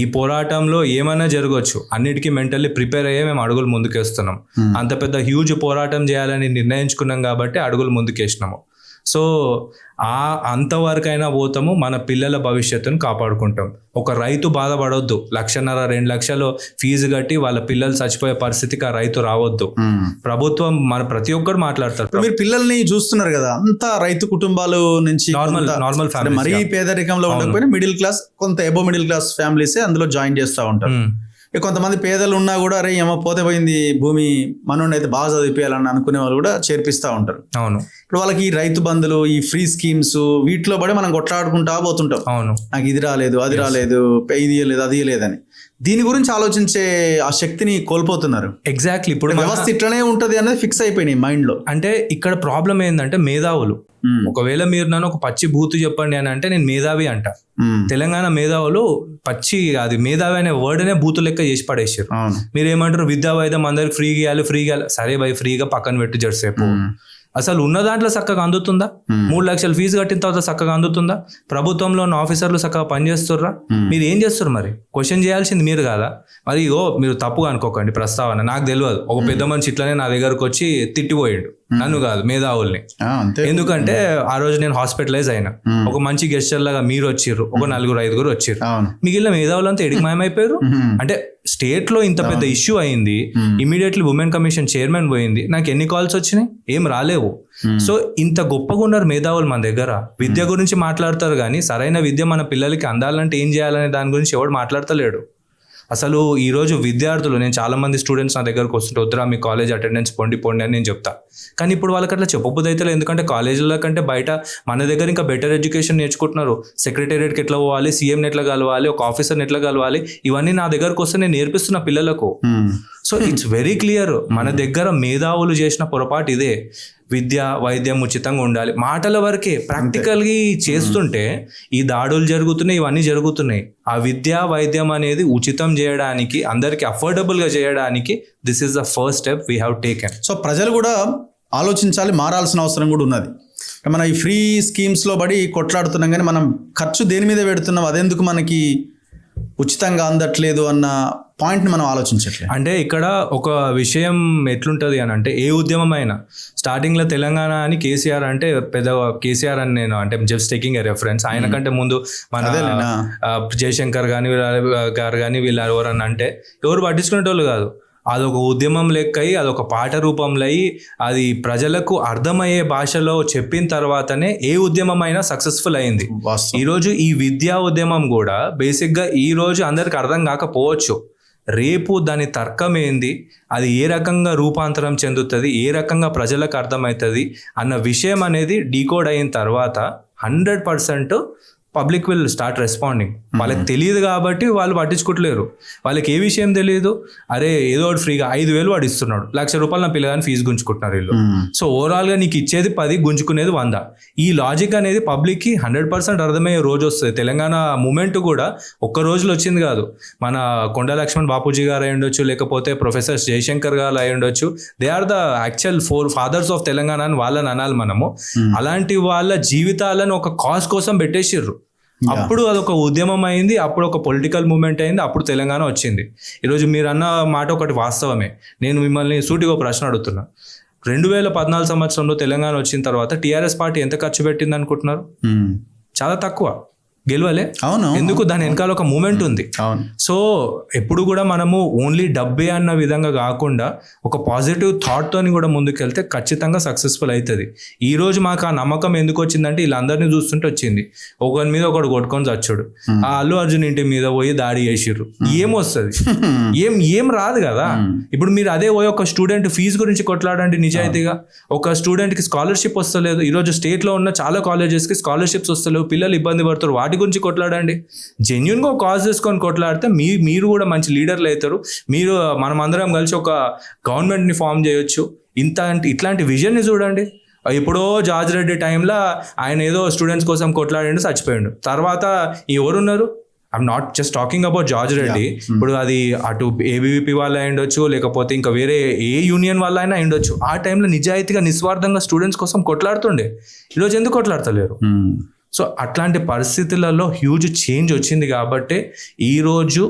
ఈ పోరాటంలో ఏమైనా జరగవచ్చు, అన్నిటికీ మెంటల్లీ ప్రిపేర్ అయ్యే మేము అడుగులు ముందుకేస్తున్నాం. అంత పెద్ద హ్యూజ్ పోరాటం చేయాలని నిర్ణయించుకున్నాం కాబట్టి అడుగులు ముందుకేసినాము. సో అంతవరకైనా పోతాము, మన పిల్లల భవిష్యత్తును కాపాడుకుంటాం. ఒక రైతు బాధపడొద్దు, 1,50,000-2 లక్షలు ఫీజు కట్టి వాళ్ళ పిల్లలు చచ్చిపోయే పరిస్థితికి ఆ రైతు రావద్దు. ప్రభుత్వం మన ప్రతి ఒక్కరు మాట్లాడతారు. మీరు పిల్లల్ని చూస్తున్నారు కదా, అంతా రైతు కుటుంబాలు నుంచి, నార్మల్ ఫ్యామిలీ, మరీ పేదరికంలో ఉండకపోయినా మిడిల్ క్లాస్, కొంత ఎబో మిడిల్ క్లాస్ ఫ్యామిలీసే అందులో జాయిన్ చేస్తూ ఉంటారు. కొంతమంది పేదలు ఉన్నా కూడా అరే ఏమో పోతే పోయింది భూమి, మనోడిని అయితే బాగా చదివిపోయాలని అనుకునే వాళ్ళు కూడా చేర్పిస్తూ ఉంటారు. అవును. ఇప్పుడు వాళ్ళకి ఈ రైతు బంధులు, ఈ ఫ్రీ స్కీమ్స్, వీటిలో పడి మనం కొట్లాడుకుంటా పోతుంటాం. అవును, నాకు ఇది రాలేదు, అది రాలేదు, ఇది ఇవ్వలేదు, అది ఇవ్వలేదని. దీని గురించి ఆలోచించే ఆ శక్తిని కోల్పోతున్నారు. ఎగ్జాక్ట్లీ. ఇప్పుడు వ్యవస్థ ఇట్లనే ఉంటది అనేది ఫిక్స్ అయిపోయినాయి మైండ్ లో. అంటే ఇక్కడ ప్రాబ్లం ఏంటంటే మేధావులు. ఒకవేళ మీరు నన్ను ఒక పచ్చి బూతు చెప్పండి అని అంటే నేను మేధావి అంట. తెలంగాణ మేధావులు పచ్చి అది మేధావి అనే వర్డ్ అనే బూతు లెక్క చేసి పడేసారు. మీరు ఏమంటారు, విద్యా వైద్యం అందరికి ఫ్రీగా ఇవ్వాలి. సరే భయ్, ఫ్రీగా పక్కన పెట్టి జడిసేపు. అసలు ఉన్న దాంట్లో చక్కగా అందుతుందా? 3 లక్షలు ఫీజు కట్టిన తర్వాత చక్కగా అందుతుందా? ప్రభుత్వంలో ఉన్న ఆఫీసర్లు చక్కగా పనిచేస్తుర్రా? మీరు ఏం చేస్తారు మరి? క్వశ్చన్ చేయాల్సింది మీరు కాదా? మరి మీరు తప్పుగా అనుకోకండి ప్రస్తావన, నాకు తెలియదు. ఒక పెద్ద మనిషి ఇట్లానే నా దగ్గరకు వచ్చి తిట్టిపోయాడు, నన్ను కాదు మేధావుల్ని. ఎందుకంటే ఆ రోజు నేను హాస్పిటలైజ్ అయినా, ఒక మంచి గెస్టర్ లాగా మీరు వచ్చిర్రు, ఒక 4-5 వచ్చిర్రు, మిగిలిన మేధావులంతా ఎడికి మాయమైపోయారు. అంటే స్టేట్ లో ఇంత పెద్ద ఇష్యూ అయింది, ఇమీడియట్లీ ఉమెన్ కమిషన్ చైర్మన్ పోయింది, నాకు ఎన్ని కాల్స్ వచ్చినాయి? ఏం రాలేవు. సో ఇంత గొప్పగా ఉన్నారు మేధావులు మన దగ్గర. విద్య గురించి మాట్లాడతారు కానీ సరైన విద్య మన పిల్లలకి అందాలంటే ఏం చేయాలనే దాని గురించి ఎవడు మాట్లాడతలేడు. అసలు ఈరోజు విద్యార్థులు, నేను చాలా మంది స్టూడెంట్స్ నా దగ్గరకు వస్తుంటే వద్దురా మీ కాలేజ్ అటెండెన్స్ పొండి అని నేను చెప్తా. కానీ ఇప్పుడు వాళ్ళకి అట్లా చెప్పబుద్ధి అయితే, ఎందుకంటే కాలేజీల కంటే బయట మన దగ్గర ఇంకా బెటర్ ఎడ్యుకేషన్ నేర్చుకుంటున్నారు. సెక్రటేరియట్కి ఎట్లా పోవాలి, సీఎంని ఎట్లా కలవాలి, ఒక ఆఫీసర్ని ఎట్లా కలవాలి, ఇవన్నీ నా దగ్గరకు వస్తే నేను నేర్పిస్తున్న పిల్లలకు. సో ఇట్స్ వెరీ క్లియర్, మన దగ్గర మేధావులు చేసిన పొరపాటు ఇదే. విద్య వైద్యం ఉచితంగా ఉండాలి మాటల వరకే, ప్రాక్టికల్గా చేస్తుంటే ఈ దాడులు జరుగుతున్నాయి, ఇవన్నీ జరుగుతున్నాయి. ఆ విద్య వైద్యం అనేది ఉచితం చేయడానికి, అందరికి అఫోర్డబుల్గా చేయడానికి this is the first step we have taken. So ప్రజలు కూడా ఆలోచించాలి, మారాల్సిన అవసరం కూడా ఉన్నది. మనం ఈ ఫ్రీ స్కీమ్స్లో పడి కొట్లాడుతున్నాం కానీ మనం ఖర్చు దేని మీద పెడుతున్నాం, అదెందుకు మనకి ఉచితంగా అందట్లేదు అన్న పాయింట్ని మనం ఆలోచించట్లేదు. అంటే ఇక్కడ ఒక విషయం ఎట్లుంటుంది అని అంటే, ఏ ఉద్యమం అయినా స్టార్టింగ్లో తెలంగాణ అని కేసీఆర్ అంటే పెద్ద కేసీఆర్ అని నేను అంటే జస్ట్ టేకింగ్ ఏ రెఫరెన్స్. ఆయన కంటే ముందు మన జయశంకర్ గారు కానీ వీళ్ళు ఎవరన్నా అంటే ఎవరు పట్టించుకునేటోళ్ళు కాదు. అదొక ఉద్యమం లెక్క అయ్యి, అదొక పాట రూపంలో అయ్యి, అది ప్రజలకు అర్థమయ్యే భాషలో చెప్పిన తర్వాతనే ఏ ఉద్యమం అయినా సక్సెస్ఫుల్ అయింది. ఈరోజు ఈ విద్యా ఉద్యమం కూడా బేసిక్గా ఈరోజు అందరికి అర్థం కాకపోవచ్చు, రేపు దాని తర్కం ఏంది, అది ఏ రకంగా రూపాంతరం చెందుతుంది, ఏ రకంగా ప్రజలకు అర్థమవుతుంది అన్న విషయం అనేది డీకోడ్ అయిన తర్వాత 100% పబ్లిక్ విల్ స్టార్ట్ రెస్పాండింగ్. వాళ్ళకి తెలియదు కాబట్టి వాళ్ళు పట్టించుకోవట్లేరు. వాళ్ళకి ఏ విషయం తెలియదు, అరే ఏదో ఒకటి ఫ్రీగా 5,000 వాడు ఇస్తున్నాడు, ₹1,00,000 నా పిల్లగాని ఫీజు గుంజుకుంటున్నారు వీళ్ళు. సో ఓవరాల్గా నీకు ఇచ్చేది 10, గుంజుకునేది 100. ఈ లాజిక్ అనేది పబ్లిక్కి 100% అర్థమయ్యే రోజు వస్తుంది. తెలంగాణ మూమెంట్ కూడా ఒక్క రోజులో వచ్చింది కాదు. మన కొండా లక్ష్మణ్ బాపూజీ గారు అయి ఉండొచ్చు, లేకపోతే ప్రొఫెసర్ జయశంకర్ గారు అయి ఉండొచ్చు, they are the actual 4 fathers of Telangana అని వాళ్ళని అనాలి మనము. అలాంటి వాళ్ళ జీవితాలను ఒక కాజ్ కోసం పెట్టేసిర్రు. అప్పుడు అదొక ఉద్యమం అయింది, అప్పుడు ఒక పొలిటికల్ మూమెంట్ అయింది, అప్పుడు తెలంగాణ వచ్చింది. ఈరోజు మీరు అన్న మాట ఒకటి వాస్తవమే. నేను మిమ్మల్ని సూటిగా ప్రశ్న అడుగుతున్నా, 2014 సంవత్సరంలో తెలంగాణ వచ్చిన తర్వాత టీఆర్ఎస్ పార్టీ ఎంత ఖర్చు పెట్టింది అనుకుంటున్నారు? చాలా తక్కువ. గెలవలే. అవును. ఎందుకు? దాని వెనకాల ఒక మూమెంట్ ఉంది. సో ఎప్పుడు కూడా మనము ఓన్లీ డబ్బే అన్న విధంగా కాకుండా ఒక పాజిటివ్ థాట్ తోని కూడా ముందుకెళ్తే ఖచ్చితంగా సక్సెస్ఫుల్ అవుతుంది. ఈ రోజు మాకు ఆ నమ్మకం ఎందుకు వచ్చిందంటే వీళ్ళందరినీ చూస్తుంటే వచ్చింది. ఒకరి మీద ఒకడు కొట్టుకొని చచ్చాడు, ఆ అల్లు అర్జున్ ఇంటి మీద పోయి దాడి చేసిర్రు, ఏమొస్తుంది? ఏం రాదు కదా. ఇప్పుడు మీరు అదే పోయి ఒక స్టూడెంట్ ఫీజు గురించి కొట్లాడండి నిజాయితీగా. ఒక స్టూడెంట్ కి స్కాలర్షిప్ వస్తలేదు, ఈరోజు స్టేట్ లో ఉన్న చాలా కాలేజెస్ కి స్కాలర్షిప్స్ వస్తలేవు, పిల్లలు ఇబ్బంది పడుతారు, వాటి గురించి కొట్లాడండి. జెన్యున్ గా కాజ్ చేసుకొని కొట్లాడితే మీరు కూడా మంచి లీడర్లు అవుతారు. మీరు మనం అందరం కలిసి ఒక గవర్నమెంట్ ని ఫామ్ చేయొచ్చు. ఇట్లాంటి విజన్ ని చూడండి. ఎప్పుడో జార్జ్ రెడ్డి టైంలో ఆయన ఏదో స్టూడెంట్స్ కోసం కొట్లాడండి, చచ్చిపోయాడు. తర్వాత ఎవరున్నారు? I'm not just talking about George Reddy. ఇప్పుడు అది అటు ఏబీవీపీ వాళ్ళు అయ్యుండొచ్చు, లేకపోతే ఇంకా వేరే ఏ యూనియన్ వాళ్ళ అయినా అయ్యుండొచ్చు. ఆ టైంలో నిజాయితీగా నిస్వార్థంగా స్టూడెంట్స్ కోసం కొట్లాడుతుండే. ఈరోజు ఎందుకు కొట్లాడతలేరు? సో అట్లాంటి పరిస్థితులలో హ్యూజ్ చేంజ్ వచ్చింది కాబట్టి ఈరోజు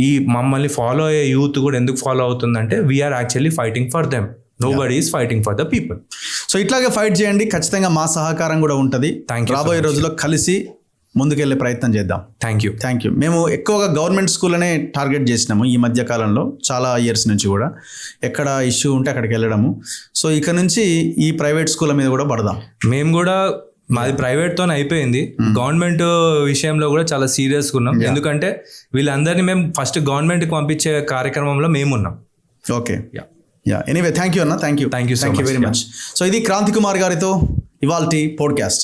ఈ మమ్మల్ని ఫాలో అయ్యే యూత్ కూడా ఎందుకు ఫాలో అవుతుందంటే we're actually fighting for them, nobody is fighting for the people. So ఇట్లాగే ఫైట్ చేయండి, ఖచ్చితంగా మా సహకారం కూడా ఉంటుంది. రాబోయే రోజుల్లో కలిసి ముందుకెళ్ళే ప్రయత్నం చేద్దాం. Thank you. మేము ఎక్కువగా గవర్నమెంట్ స్కూల్నే టార్గెట్ చేసినాము ఈ మధ్య కాలంలో, చాలా ఇయర్స్ నుంచి కూడా. ఎక్కడ ఇష్యూ ఉంటే అక్కడికి వెళ్ళడము. సో ఇక నుంచి ఈ ప్రైవేట్ స్కూళ్ళ మీద కూడా పడదాం. మేము కూడా మాది ప్రైవేట్ తోనే అయిపోయింది. గవర్నమెంట్ విషయంలో కూడా చాలా సీరియస్ గా ఉన్నాం. ఎందుకంటే వీళ్ళందరినీ మేము ఫస్ట్ గవర్నమెంట్ కి పంపించే కార్యక్రమంలో మేము ఉన్నాం. ఓకే, ఎనీవే థ్యాంక్ యూ అన్న, thank you Thank you so very much. Much. So ఇది క్రాంతి కుమార్ గారితో ఇవాల్టి పోడ్కాస్ట్.